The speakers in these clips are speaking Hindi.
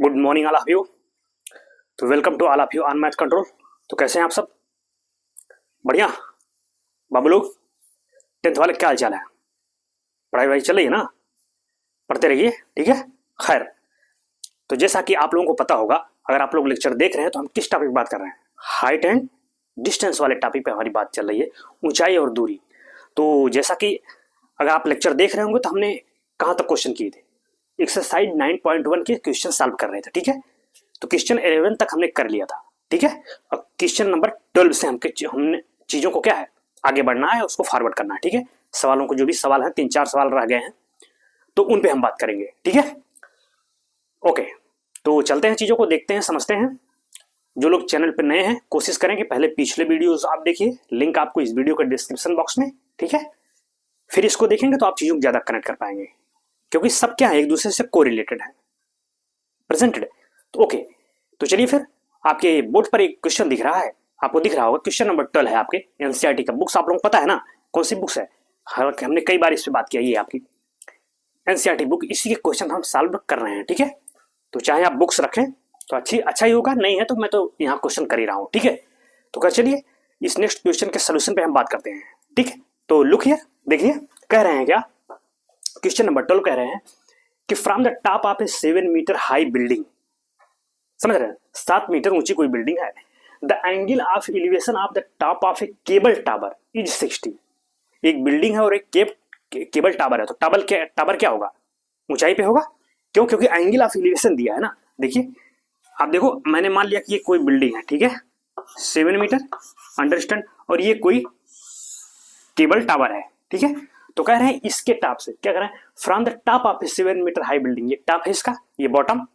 Good morning all of you. तो welcome to all of you on math control. तो कैसे हैं आप सब? बढ़िया बाबू लोग, 10th वाले क्या हाल चाल है? पढ़ाई वढ़ाई चल रही है ना? पढ़ते रहिए, ठीक है। खैर, तो जैसा कि आप लोगों को पता होगा, अगर आप लोग लेक्चर देख रहे हैं तो हम किस टॉपिक बात कर रहे हैं? हाइट एंड डिस्टेंस वाले टॉपिक पे हमारी बात चल रही है, ऊंचाई और दूरी। तो जैसा कि अगर आप लेक्चर देख रहे होंगे तो हमने कहाँ तक क्वेश्चन किए थे? एक्सरसाइज 9.1 के क्वेश्चन सॉल्व कर रहे थे, ठीक है। तो क्वेश्चन 11 तक हमने कर लिया था, ठीक है। और क्वेश्चन नंबर 12 से हमने चीजों को क्या है, आगे बढ़ना है, उसको फॉरवर्ड करना है, ठीक है। सवालों को, जो भी सवाल है, 3-4 सवाल रह गए हैं तो उन पे हम बात करेंगे, ठीक है। ओके, तो चलते हैं, चीजों को देखते हैं, समझते हैं। जो लोग चैनल पर नए हैं, कोशिश करें कि पहले पिछले वीडियोस आप देखिए, लिंक आपको इस वीडियो के डिस्क्रिप्शन बॉक्स में, ठीक है। फिर इसको देखेंगे तो आप चीजों को ज्यादा कनेक्ट कर पाएंगे, क्योंकि सब क्या है, एक दूसरे से कोरिलेटेड है, प्रेजेंटेड। तो ओके, तो चलिए फिर। आपके बोर्ड पर एक क्वेश्चन दिख रहा है, आपको दिख रहा होगा, क्वेश्चन नंबर 12 है आपके एनसीईआरटी का। बुक्स आप लोगों को पता है ना कौन सी बुक्स है? हालांकि हमने कई बार इस पे बात किया, ये आपकी एनसीईआरटी बुक, इसी के क्वेश्चन हम सॉल्व कर रहे हैं, ठीक है। तो चाहे आप बुक्स रखें तो अच्छा ही होगा, नहीं है तो मैं तो यहाँ क्वेश्चन कर ही रहा हूँ, ठीक है। तो क्या, चलिए इस नेक्स्ट क्वेश्चन के सोल्यूशन पे हम बात करते हैं, ठीक है। तो लुक हियर, देखिए कह रहे हैं क्या, क्वेश्चन नंबर 12 कह रहे हैं कि from the top of a 7 metre high building, समझ रहे हैं, 7 मीटर ऊंची कोई बिल्डिंग है, the angle of elevation of the top of a cable tower is 60। एक बिल्डिंग है और एक केबल टावर है, तो टावर क्या होगा? ऊंचाई पे होगा। क्यों? क्योंकि एंगल ऑफ एलिवेशन दिया है ना। देखिए आप देखो, मैंने मान लिया कि ये कोई बिल्डिंग है, ठीक है, 7 मीटर, अंडरस्टैंड, और ये कोई केबल टावर है, ठीक है। तो कह रहे हैं इसके टॉप से, क्या कह रहे हैं, from the top of a 7 metre high building, ये टॉप है इसका, ये बॉटम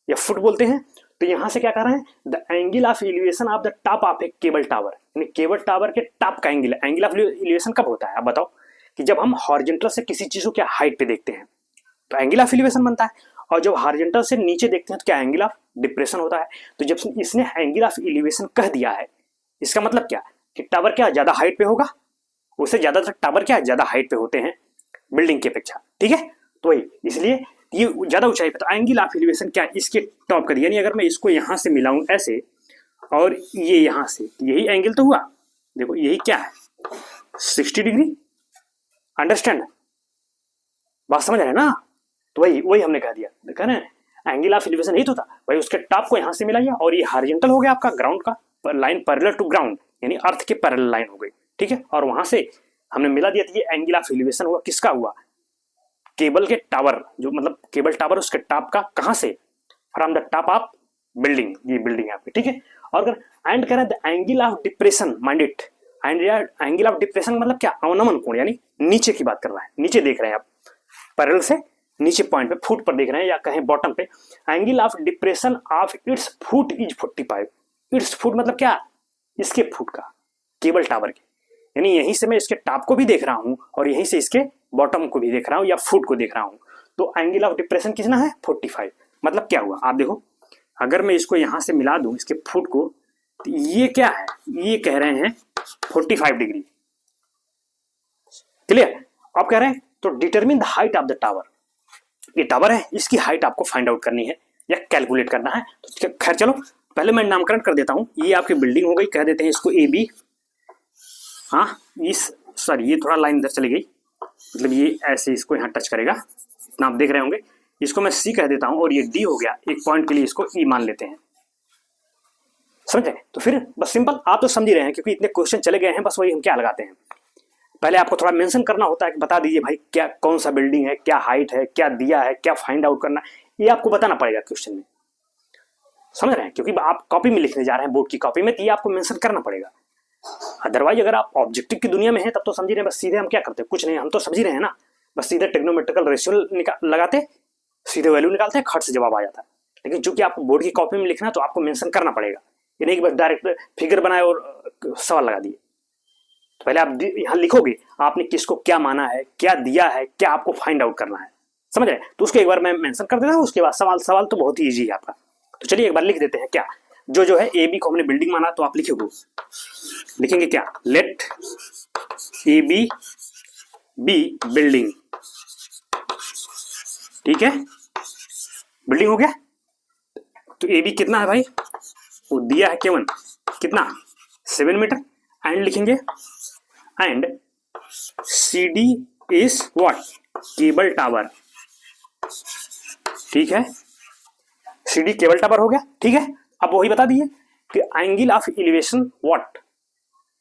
या फुट बोलते हैं। तो यहां से क्या कर रहे हैं, the angle of elevation of the top of a cable tower, यानी केबल टावर के टॉप का एंगल। एंगल ऑफ एलिवेशन कब होता है, आप बताओ? कि जब हम हॉरिजॉन्टल से किसी चीज को क्या हाइट पे देखते हैं तो एंगल ऑफ एलिवेशन बनता है, और जब हॉरिजॉन्टल से नीचे देखते हैं तो क्या, एंगल ऑफ डिप्रेशन होता है। तो जब इसने एंगल ऑफ एलिवेशन कह दिया है, इसका मतलब क्या कि टावर क्या ज्यादा हाइट पे होगा, उससे ज्यादातर टावर क्या ज्यादा हाइट पे होते हैं बिल्डिंग की अपेक्षा, ठीक है। तो वही, इसलिए ये ज्यादा ऊंचाई पे, तो एंगल ऑफ एलिवेशन क्या, इसके टॉप का, यानी अगर मैं इसको यहां से मिलाऊं ऐसे और ये यहां से, यही एंगल तो हुआ। देखो यही क्या है, 60 डिग्री, अंडरस्टैंड, बात समझ रहे हैं ना। तो वही हमने कह दिया, देखा ना, एंगल ऑफ एलिवेशन ही तो था भाई, उसके टॉप को यहां से मिलाइए, और ये हॉरिजॉन्टल हो गया आपका ग्राउंड का लाइन, पैरेलल टू ग्राउंड, यानी अर्थ के पैरेलल लाइन हो गई, ठीक है। और वहां से हमने मिला दिया, तो ये एंगल ऑफ एलिवेशन हुआ, किसका हुआ, केबल के टावर, जो मतलब केबल टावर उसके टॉप का, कहां से, from the top of building, ये बिल्डिंग है आपकी, ठीक है। और अगर एंड करें the angle of depression, mind it, angle of depression मतलब क्या, अवनमन कोण, यानी नीचे की बात कर रहा है, नीचे देख रहे हैं आप, पैरेलल से नीचे पॉइंट पे, फुट पर देख रहे हैं या कहें बॉटम पे, angle of depression of its foot is 45। It's foot मतलब क्या, इसके फुट का, केबल टावर के, यानी यहीं से मैं इसके टॉप को भी देख रहा हूं और यहीं से इसके बॉटम को भी देख रहा हूं या फुट को देख रहा हूं। तो एंगल ऑफ डिप्रेशन कितना है, 45। मतलब क्या हुआ, आप देखो, अगर मैं इसको यहां से मिला दूं इसके फुट को, तो ये क्या है, ये कह रहे हैं 45 डिग्री, क्लियर। आप कह रहे हैं तो determine the height of the tower, ये टावर है, इसकी हाइट आपको फाइंड आउट करनी है या कैलकुलेट करना है। तो खैर चलो, पहले मैं नामकरण कर देता हूं, ये आपकी बिल्डिंग हो गई, कह देते हैं इसको ए बी। हाँ, सॉरी, ये थोड़ा लाइन इधर चली गई, मतलब ये ऐसे इसको यहाँ टच करेगा, इतना आप देख रहे होंगे। इसको मैं सी कह देता हूं, और ये डी हो गया, एक पॉइंट के लिए इसको ई मान लेते हैं, समझे। तो फिर बस सिंपल, आप तो समझ ही रहे हैं, क्योंकि इतने क्वेश्चन चले गए हैं, बस वही हम क्या लगाते हैं, पहले आपको थोड़ा मेंशन करना होता है कि बता दीजिए भाई क्या, कौन सा बिल्डिंग है, क्या हाइट है, क्या दिया है, क्या फाइंड आउट करना है, ये आपको बताना पड़ेगा क्वेश्चन में, समझ रहे हैं। क्योंकि आप कॉपी में लिखने जा रहे हैं, बोर्ड की कॉपी में, तो ये आपको मेंशन करना पड़ेगा। अदरवाइज अगर आप ऑब्जेक्टिव की दुनिया में हैं तब तो समझ रहे हैं, बस सीधे हम क्या करते हैं, कुछ नहीं, हम तो समझ रहे हैं ना, बस सीधे टेक्नोमेट्रिकल रेशियो लगाते, सीधे वैल्यू निकालते हैं, खट से जवाब आ जाता है। लेकिन चूंकि आपको बोर्ड की कॉपी में लिखना है तो आपको मेंशन करना पड़ेगा, ये नहीं कि बस डायरेक्ट फिगर बनाए और सवाल लगा दिए। तो पहले आप यहां लिखोगे आपने किसको क्या माना है, क्या दिया है, क्या आपको फाइंड आउट करना है, समझ रहे हैं। तो उसको एक बार मैं मेंशन कर देता हूं, उसके बाद सवाल तो बहुत ही ईजी है आपका। तो चलिए एक बार लिख देते हैं, क्या जो है, ए बी को हमने बिल्डिंग माना, तो आप लिखेंगे क्या, let A B be building, ठीक है, बिल्डिंग हो गया। तो ए बी कितना है भाई, वो दिया है केवन कितना 7 मीटर, एंड लिखेंगे and C D is what cable tower. ठीक है, सी डी केबल टावर हो गया। ठीक है, अब वही बता दिए कि angle of elevation what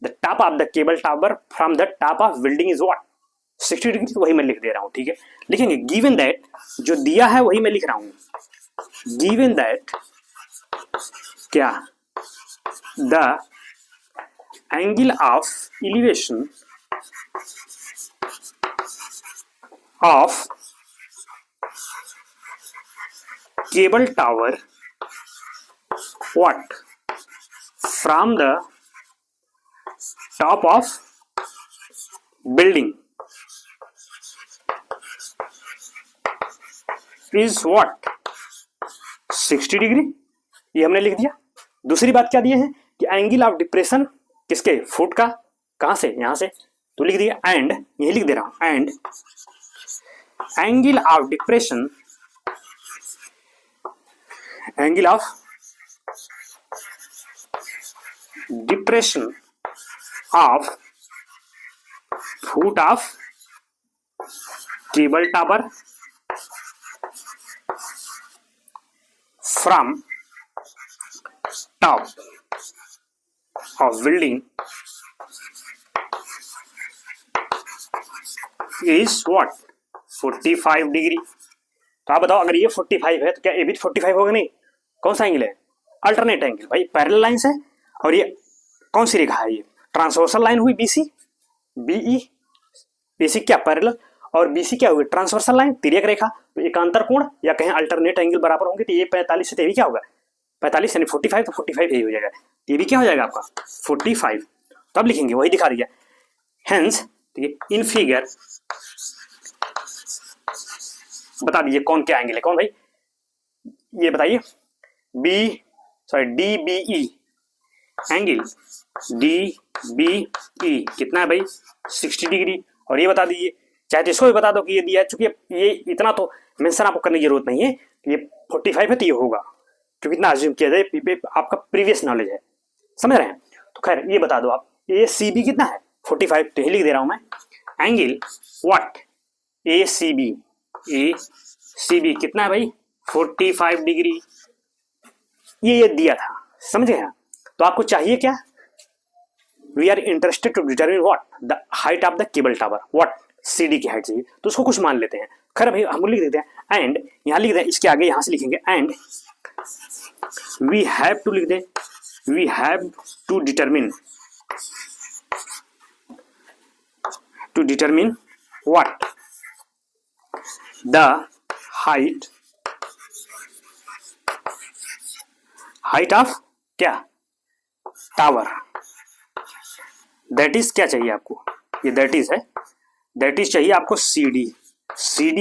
the top of the cable tower from the top of building is what 60 degree. वही मैं लिख दे रहा हूं। ठीक है, लिखेंगे गिवन दैट, जो दिया है वही मैं लिख रहा हूं, गिवन दैट क्या the angle of elevation of cable tower what from the top of building is what 60 degree. ये हमने लिख दिया। दूसरी बात क्या दिए हैं कि एंगल ऑफ डिप्रेशन किसके फुट का, कहां से, यहां से, तो लिख दिया एंड, यही लिख दे रहा हूं and angle of depression, angle of depression of foot of cable tower from top of building is what 45 degree. तो आप बताओ, अगर ये 45 है तो क्या ये भी 45 होगा? नहीं, कौन सा एंगल है? अल्टरनेट एंगल भाई, पैरेलल लाइन है। और ये कौन सी रेखा है? ये ट्रांसवर्सल लाइन हुई बीसी, बीई, बीसी क्या पैरेलल, और बीसी क्या हुई ट्रांसवर्सल लाइन, तिर्यक रेखा। तो एकांतर कोण या कहें अल्टरनेट एंगल बराबर होंगे, तो ये 45 से ये क्या होगा 45 यानी 45, तो 45 यही हो जाएगा। ये भी क्या हो जाएगा आपका 45। तो अब लिखेंगे वही दिखा दिया। हेंस इन फिगर बता दीजिए कौन क्या एंगल है, कौन भाई ये बताइए। D B E angle D B E कितना है भाई 60 डिग्री। और ये बता दीजिए, चाहे तो इसको भी बता दो कि ये दिया है, चूंकि ये इतना तो मेंशन आपको करने की जरूरत नहीं है कि ये 45 है तो ये होगा, क्योंकि इतना अज्यूम किया जाए, आपका प्रीवियस नॉलेज है, समझ रहे हैं। तो खैर ये बता दो आप, ए सी बी कितना है 45, तो यही लिख दे रहा हूं मैं angle what A C B कितना है भाई 45 डिग्री। ये दिया था, समझे हैं। तो आपको चाहिए क्या, we are interested to determine what the height of the cable tower, what C D की हाइट चाहिए, तो उसको कुछ मान लेते हैं। खैर भाई हम लिख देते हैं एंड, यहां लिख दें, इसके आगे यहां से लिखेंगे एंड वी हैव टू लिख दें, we have to determine what the height of क्या टावर, दैट इज क्या चाहिए आपको, ये दैट इज है, दैट इज चाहिए आपको सी डी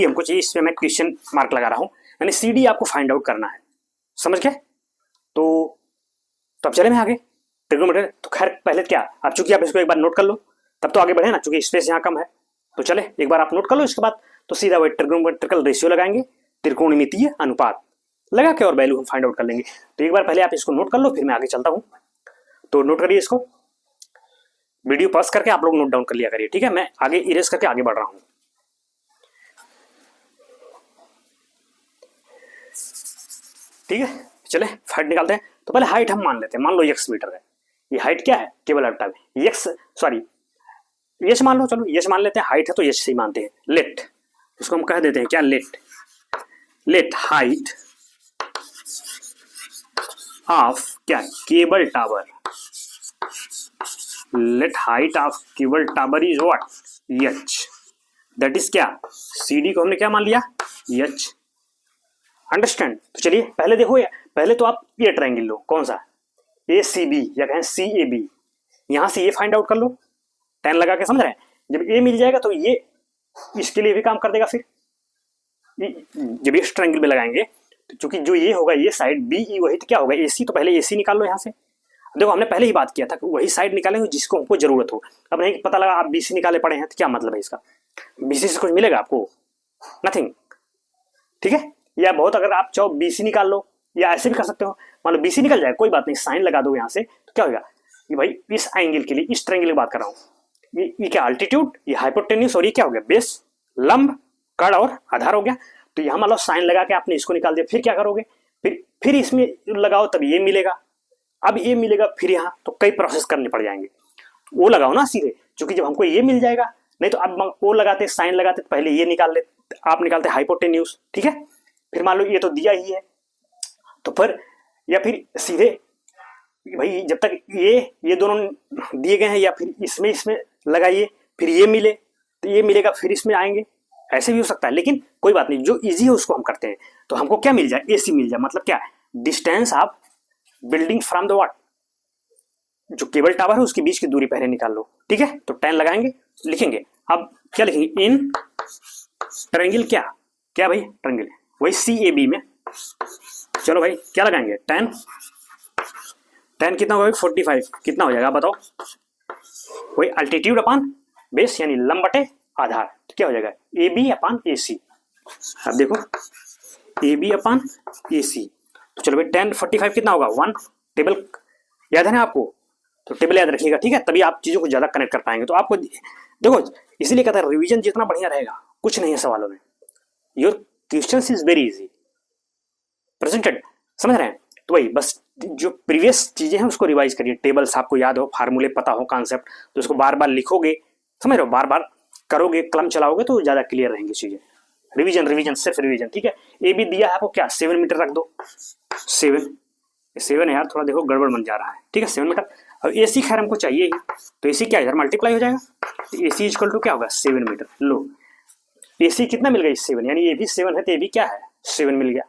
हमको चाहिए। इसमें मैं क्वेश्चन मार्क लगा रहा हूं, यानी सी डी आपको फाइंड आउट करना है, समझ गए। तो अब चले मैं आगे ट्रिग्नोमेट्री। तो खैर पहले क्या, आप चूंकि आप इसको एक बार नोट कर लो तब तो आगे बढ़े ना, चूंकि स्पेस यहाँ कम है। तो चले एक बार आप नोट कर लो, इसके बाद तो सीधा वही ट्रिग्नोमेट्रिकल रेशियो लगाएंगे, त्रिकोणमितीय अनुपात लगा के और वैल्यू हम फाइंड आउट कर लेंगे। तो एक बार पहले आप इसको नोट कर लो, फिर मैं आगे चलता हूं। तो नोट करिए इसको, वीडियो पॉज करके आप लोग नोट डाउन कर लिया करिए, ठीक है। मैं आगे इरेज करके आगे बढ़ रहा हूं। ठीक है, चले हाइट निकालते हैं। तो पहले हाइट हम मान लेते हैं, मान लो x मीटर है, ये हाइट क्या है केवल अल्टा x, सॉरी यश मान लो, चलो यश मान लेते हैं, हाइट है तो यश से ही मानते हैं। लेट, इसको हम कह देते हैं क्या, लेट हाइट ऑफ क्या cable tower, late height of cable tower is what h, that is क्या CD को हमने क्या मान लिया h, अंडरस्टैंड। तो चलिए पहले देखो, पहले तो आप ये ट्रायंगल लो, कौन सा ACB या कहें CAB, यहां से ये फाइंड आउट कर लो, tan लगा के, समझ रहे हैं। जब A मिल जाएगा तो ये इसके लिए भी काम कर देगा। फिर जब इस ट्रायंगल में लगाएंगे तो चूंकि जो ये होगा ये साइड BE वही, तो क्या होगा AC, तो पहले AC निकाल लो यहाँ से। देखो हमने पहले ही बात किया था कि वही साइड निकालेंगे जिसको हमको जरूरत हो। अब नहीं पता लगा आप BC निकाले पड़े हैं, तो क्या मतलब है इसका, BC से कुछ मिलेगा आपको, नथिंग। ठीक है, या बहुत अगर आप चाहो BC निकाल लो, या ऐसे भी कर सकते हो। मान लो BC निकल जाए, कोई बात नहीं, साइन लगा दो यहाँ से, तो क्या होगा ये भाई इस एंगल के लिए, इस ट्रायंगल की बात कर रहा हूँ, ये क्या अल्टीट्यूड, ये हाइपोटेन्यूज, और ये क्या हो गया बेस, लंब, कड़ और आधार हो गया। तो यहाँ मान लो साइन लगा के आपने इसको निकाल दिया, फिर क्या करोगे, फिर इसमें लगाओ तब ये मिलेगा, अब ये मिलेगा, फिर यहाँ तो कई प्रोसेस करने पड़ जाएंगे। वो लगाओ ना सीधे, क्योंकि जब हमको ये मिल जाएगा, नहीं तो अब वो लगाते साइन लगाते पहले ये निकाल ले, आप निकालते हाइपोटेन्यूज, ठीक है। फिर मान लो ये तो दिया ही है, तो फिर या फिर सीधे भाई जब तक ये दोनों दिए गए हैं, या फिर इसमें लगाइए, फिर ये मिले तो ये मिलेगा, फिर इसमें आएंगे, ऐसे भी हो सकता है। लेकिन कोई बात नहीं, जो इजी है उसको हम करते हैं। तो हमको क्या मिल जाए, AC मिल जाए, मतलब क्या, distance of building from the what, जो केबल टावर है उसके बीच की दूरी पहले निकाल लो, ठीक है। तो 10 लगाएंगे, लिखेंगे। अब क्या लिखेंगे, इन ट्रायंगल, क्या भाई ट्रायंगल वही CAB में, चलो भाई क्या लगाएंगे, 10 कितना होगा 45, कितना हो जाएगा आप बताओ, वही अल्टीट्यूड अपान बेस यानी लंब बटे आधार, तो क्या हो जाएगा AB अपान AC। अब देखो AB अपान AC, तो चलो भाई 10 45 कितना होगा 1, टेबल याद है ना आपको, तो टेबल याद रखिएगा, ठीक है, तभी आप चीजों को ज्यादा कनेक्ट कर पाएंगे। तो आपको देखो इसीलिए कहता है रिवीजन जितना बढ़िया रहेगा कुछ नहीं है सवालों में, your questions is very easy presented, समझ रहे हैं। तो वही बस जो प्रीवियस चीजें हैं उसको रिवाइज करिए, टेबल्स आपको याद हो, फार्मूले पता हो, कॉन्सेप्ट, तो उसको बार बार लिखोगे, समझ रहे हो, बार बार करोगे, कलम चलाओगे तो ज्यादा क्लियर रहेंगी चीजें। रिवीजन सिर्फ रिवीजन, ठीक है। AB दिया है आपको क्या 7 मीटर रख दो, 7 है यार, थोड़ा देखो गड़बड़ बन जा रहा है, ठीक है 7 मीटर। अब AC खैर हमको चाहिए ही, तो AC क्या इधर मल्टीप्लाई हो जाएगा, AC इक्वल टू क्या होगा 7 मीटर। लो AC कितना मिल गया 7, यानी ये भी 7 है तो AB क्या है 7 मिल गया।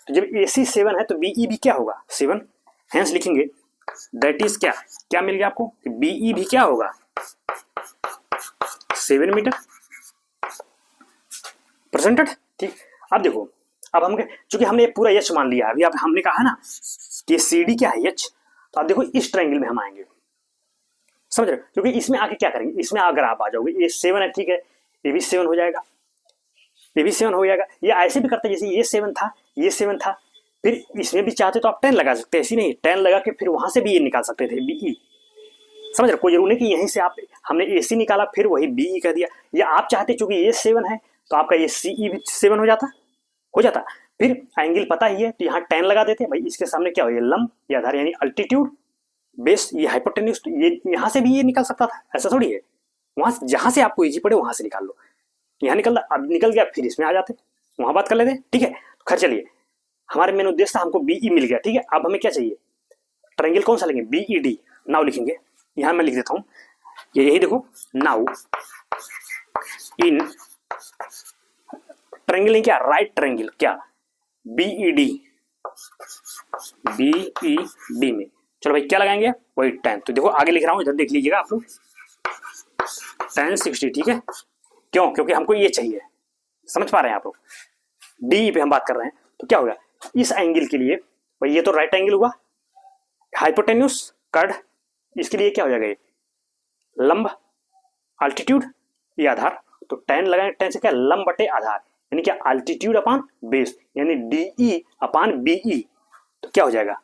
तो जब AC 7 है तो BE भी क्या होगा 7, हेंस लिखेंगे दैट इज क्या मिल गया आपको, BE भी क्या होगा 7 मीटर प्रेजेंटेड, ठीक। अब देखो, अब हम चूंकि हमने पूरा H मान लिया अभी, अब हमने कहा ना कि CD क्या है H, तो आप देखो इस ट्रायंगल में हम आएंगे, समझ रहे हो, क्योंकि इसमें आके क्या करेंगे, इसमें अगर आप आ जाओगे, ये 7 है, ठीक है, ये भी 7 हो जाएगा, ये भी 7 हो जाएगा। ये ऐसे भी करते हैं जैसे ये 7 था, ये 7 था, फिर इसमें भी चाहते तो आप 10 लगा सकते हैं, ऐसी नहीं 10 लगा के फिर वहां से भी ये निकाल सकते थे BE, समझ रहे, कोई जरूर नहीं कि यहीं से आप हमने AC निकाला फिर वही BE कह दिया, या आप चाहते चूंकि ये 7 है तो आपका ये CE भी 7 हो जाता, फिर एंगल पता ही है तो यहाँ 10 लगा देते भाई, इसके सामने क्या हो, ये लंब या आधार यानी अल्टीट्यूड बेस, ये हाइपोटेन्यूज, ये यहाँ से भी ये निकल सकता था, ऐसा थोड़ी है, वहां जहां से आपको इजी पड़े वहां से निकाल लो, यहाँ अब निकल गया फिर इसमें आ जाते, वहां बात कर लेते, ठीक है। खैर चलिए, हमारे मेन उद्देश्य था, हमको BE मिल गया, ठीक है। अब हमें क्या चाहिए, ट्रायंगल कौन सा लेंगे, BED। नाउ लिखेंगे, यहां मैं लिख देता हूं, ये यही देखो, नाउ इन ट्रायंगल क्या, राइट ट्रायंगल क्या BED में, चलो भाई क्या लगाएंगे, वही 10, तो देखो आगे लिख रहा हूं, इधर देख लीजिएगा आप लोग, 10 60, ठीक है। क्यों, क्योंकि हमको ये चाहिए, समझ पा रहे हैं आप लोग, DE पे हम बात कर रहे हैं, तो क्या होगा इस एंगल के लिए भाई, ये तो राइट एंगल हुआ, हाइपोटेन्यूज कर्ण, इसके लिए क्या हो जाएगा, ये लंब, अल्टीट्यूड, ये आधार, तो 10 लगाएंगे, 10 से क्या लंब बटे आधार, यानी क्या अल्टीट्यूड अपान बेस, यानी DE अपान BE, तो क्या हो जाएगा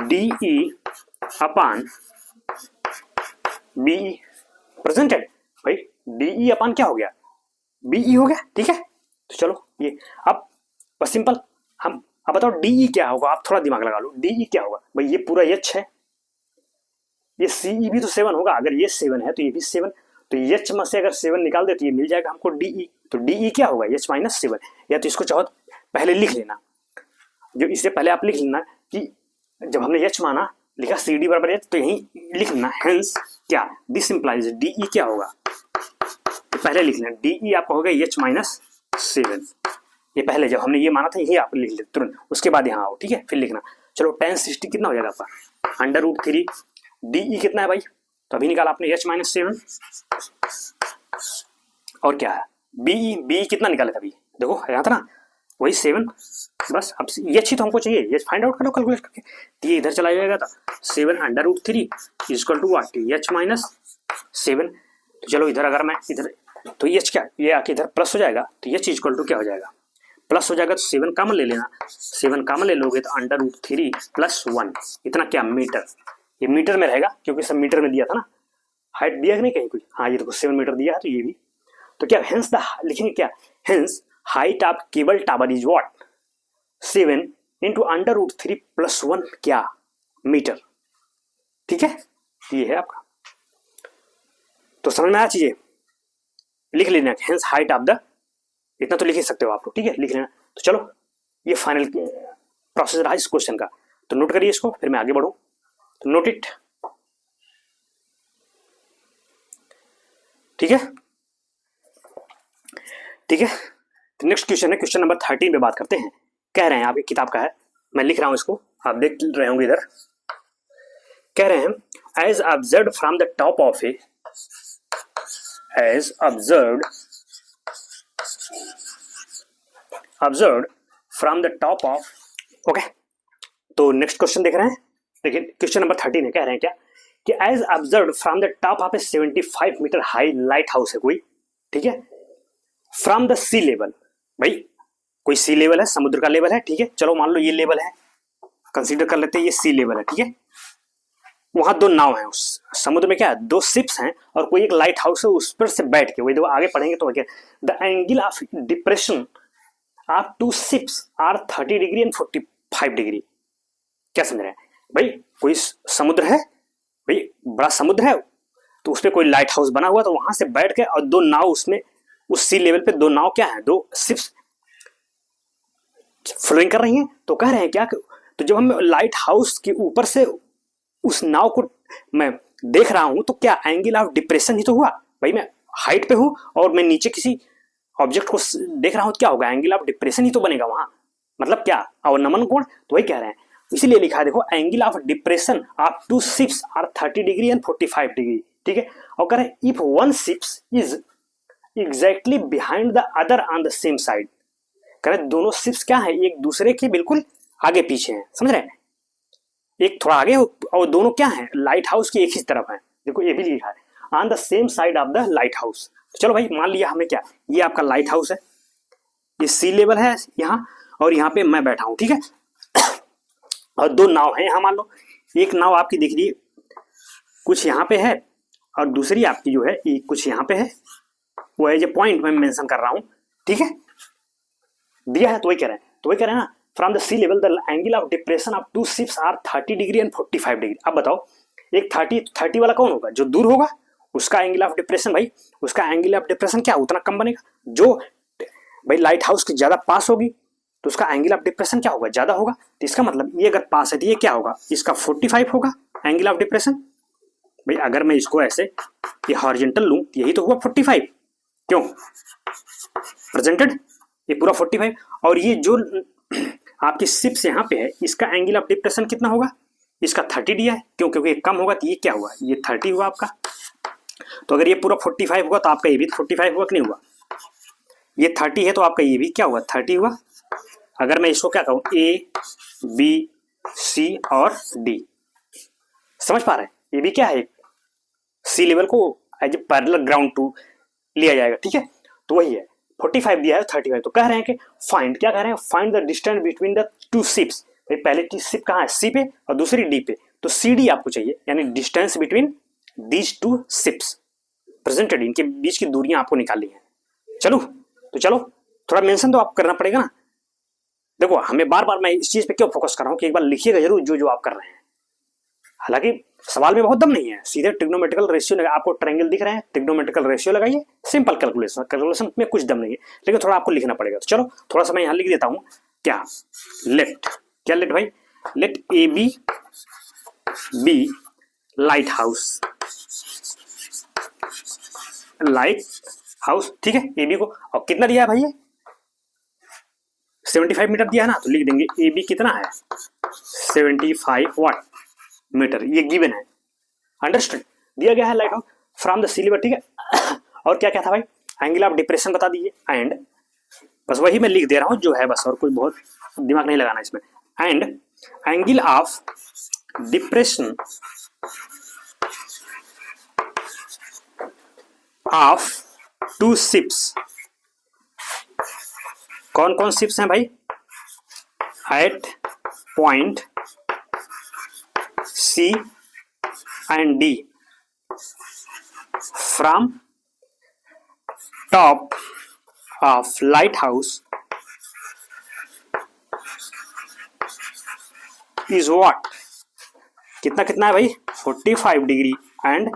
DE अपान BE प्रेजेंटेड, भाई DE अपान क्या हो गया BE हो गया, ठीक है। तो चलो ये अब बस सिंपल, हम अब बताओ DE क्या होगा, आप थोड़ा दिमाग लगा लो, DE क्या होगा भाई, ये पूरा H है, ये CE भी तो 7 होगा, अगर ये 7 है तो ये भी 7, तो H में से अगर 7 निकाल दे तो ये मिल जाएगा हमको DE, तो DE क्या होगा H माइनस 7, या तो इसको चाहो पहले लिख लेना, जो इससे पहले आप लिख लेना कि जब हमने H माना लिखा CD बराबर H, तो यही लिख लेना, हेंस क्या दिस इंप्लाइज DE क्या होगा, तो पहले लिख लेना DE आपका होगा H माइनस 7, ये पहले जब हमने ये माना था यही आप लिख लेते तुरंत, उसके बाद यहाँ आओ, ठीक है, फिर लिखना। चलो 10 60 कितना हो जाएगा आपका √3, DE कितना है भाई, तो अभी निकाला आपने H माइनस 7, और क्या है BE कितना निकाले था अभी, देखो यहाँ था ना वही 7, बस अब ये अच्छी तो हमको चाहिए, ये फाइंड आउट करो कैलकुलेट करके, तो ये इधर चला जाएगा था 7 √3 equal to what H minus 7, तो चलो इधर अगर मैं इधर तो H क्या, ये आके इधर प्लस हो जाएगा, तो H इक्वल टू क्या हो जाएगा प्लस हो जाएगा तो 7 कॉमन ले लेना, 7 कॉमन ले लोगे तो √3 + 1 इतना क्या मीटर, ये मीटर में रहेगा क्योंकि सब मीटर में दिया था ना। हाइट दिया कि नहीं कहीं कुछ, हाँ ये देखो 7 मीटर दिया है तो ये भी, तो क्या हेंस द लिखेंगे क्या, hence height of cable tower is what 7 into √3 + 1 क्या मीटर। ठीक है, ये है आपका, तो समझ में आया चीजें, लिख लेना हेंस हाइट ऑफ द, इतना तो लिख ही सकते हो आप लोग, ठीक है लिख लेना। तो चलो ये फाइनल प्रोसेस रहा इस क्वेश्चन का, तो नोट करिए इसको, फिर मैं आगे बढ़ूं, तो नोट इट। ठीक है, ठीक है, तो नेक्स्ट क्वेश्चन है क्वेश्चन नंबर 13 पे बात करते हैं। कह रहे हैं, आपकी किताब का है, मैं लिख रहा हूं इसको, आप देख रहे होंगे इधर। कह रहे हैं as observed from the top of a, as observed from the top of, okay. तो नेक्स्ट क्वेश्चन देख रहे हैं, देखिए क्वेश्चन नंबर 13 है, कह रहे हैं क्या कि as observed from the top of a 75 metre high lighthouse है कोई, ठीक है, फ्रॉम द सी लेवल, भाई कोई सी लेवल है, समुद्र का लेवल है, ठीक है, चलो मान लो ये लेवल है, कंसीडर कर लेते हैं ये सी लेवल है, ठीक है। वहां 2 नाव है, उस समुद्र में क्या है, 2 शिप्स हैं और कोई एक लाइट हाउस है, उस पर से बैठ के, वही देखो आगे पढ़ेंगे तो क्या, the angle of depression of 2 ships are 30 degree and 45 degree. क्या समझ रहे हैं भाई, कोई समुद्र है, भाई बड़ा समुद्र है, तो उस पर कोई लाइट हाउस बना हुआ, तो वहां से बैठ के और 2 नाव उसमें, उस सी लेवल पे 2 नाव क्या है, 2 शिप्स फ्लोइंग कर रही हैं। तो कह रहे हैं क्या, तो जब हम लाइट हाउस के ऊपर से उस नाव को मैं देख रहा हूं, तो क्या एंगल ऑफ डिप्रेशन ही तो हुआ, भाई मैं हाइट पे हूं और मैं नीचे किसी ऑब्जेक्ट को देख रहा हूं, क्या होगा, एंगल ऑफ डिप्रेशन ही तो बनेगा वहां, मतलब क्या अवनमन कोण, तो वही कह रहे हैं, इसीलिए लिखा है देखो angle of depression of 2 ships are 30 degree and 45 degree, ठीक है। और कह रहे हैं if one ships is exactly behind the other on the same side, कह रहे दोनों शिप्स क्या है, एक दूसरे के बिल्कुल आगे पीछे हैं, समझ रहे हैं, एक थोड़ा आगे और दोनों क्या है, लाइट हाउस की एक ही तरफ है, देखो ये भी लिखा है on the same side of the light house. तो चलो भाई मान लिया हमें क्या, ये आपका लाइट हाउस है, ये सी लेवल है यहाँ, और यहाँ पे मैं बैठा हूं, ठीक है, और 2 नाव है यहाँ, मान लो एक नाव आपकी दिख रही है कुछ यहाँ पे है, और दूसरी आपकी जो है ये कुछ यहाँ पे है, वो है जो पॉइंट मैं मेंशन कर रहा हूँ, ठीक है, दिया है तो वही कह रहे हैं, तो वही कह रहे हैं ना, from the sea level the angle of depression of 2 ships are 30 degree and 45 degree. अब बताओ एक 30 वाला कौन होगा, जो दूर होगा उसका एंगल ऑफ डिप्रेशन, भाई उसका एंगल ऑफ डिप्रेशन क्या उतना कम बनेगा, जो भाई लाइट हाउस के ज्यादा पास होगी तो उसका एंगल ऑफ डिप्रेशन क्या होगा, ज्यादा होगा, तो इसका मतलब ये अगर पास है तो ये क्या होगा, इसका 45 होगा एंगल ऑफ डिप्रेशन। भाई अगर मैं इसको ऐसे ये हॉरिजॉन्टल लूं, यही तो हुआ 45, क्यों प्रेजेंटेड, ये पूरा 45, और ये जो आपकी शिप्स यहाँ पे है इसका एंगल ऑफ डिप्रेशन कितना होगा, इसका 30 दिया है, क्यों क्योंकि कम होगा, तो ये क्या हुआ, ये 30 हुआ आपका, तो अगर ये पूरा 45 हुआ तो आपका ये भी 45 हुआ कि नहीं हुआ, ये 30 है तो आपका ये भी क्या हुआ 30 हुआ। अगर मैं इसको क्या कहूँ, ए बी सी और डी, समझ पा रहे हैं, ये भी क्या है, सी लेवल को as a parallel ground to लिया जाएगा, ठीक है, तो वही है 45 दिया है 35, तो कह रहे हैं कि फाइंड, क्या कह रहे हैं, find the distance between the 2 ships, पहले की शिप कहाँ है, सी पे और दूसरी डी पे, तो सी डी आपको चाहिए, यानी distance between these 2 ships presented, इनके बीच की दूरियां आपको निकालनी है। चलो तो चलो थोड़ा मेंशन तो आप करना पड़ेगा ना, देखो हमें बार बार मैं इस चीज पे क्यों फोकस कर रहा हूँ कि एक बार लिखिएगा जरूर जो जो आप कर रहे हैं, हालांकि सवाल में बहुत दम नहीं है, सीधे ट्रिग्नोमेट्रिकल रेशियो लगा, आपको ट्रायंगल दिख रहे हैं, ट्रिग्नोमेट्रिकल रेशियो लगाइए, सिंपल कैलकुलेशन में कुछ दम नहीं है, लेकिन थोड़ा आपको लिखना पड़ेगा। तो चलो थोड़ा सा मैं यहाँ लिख देता हूँ, क्या लेट, क्या लेट भाई, let A B lighthouse, lighthouse, ठीक है, ए बी को, और कितना दिया है भाई, ये 75 मीटर दिया है ना, तो लिख देंगे ए बी कितना है 75 वाट मीटर, ये गिवन है, अंडरस्टूड, दिया गया है lighthouse from the sea level, ठीक है। और क्या क्या था भाई, एंगल ऑफ डिप्रेशन बता दीजिए, एंड बस वही मैं लिख दे रहा हूं जो है बस, और कोई बहुत दिमाग नहीं लगाना इसमें, and angle of depression of 2 ships कौन कौन शिप्स हैं भाई? At point C and D from top of lighthouse is what? कितना कितना है भाई? 45 डिग्री एंड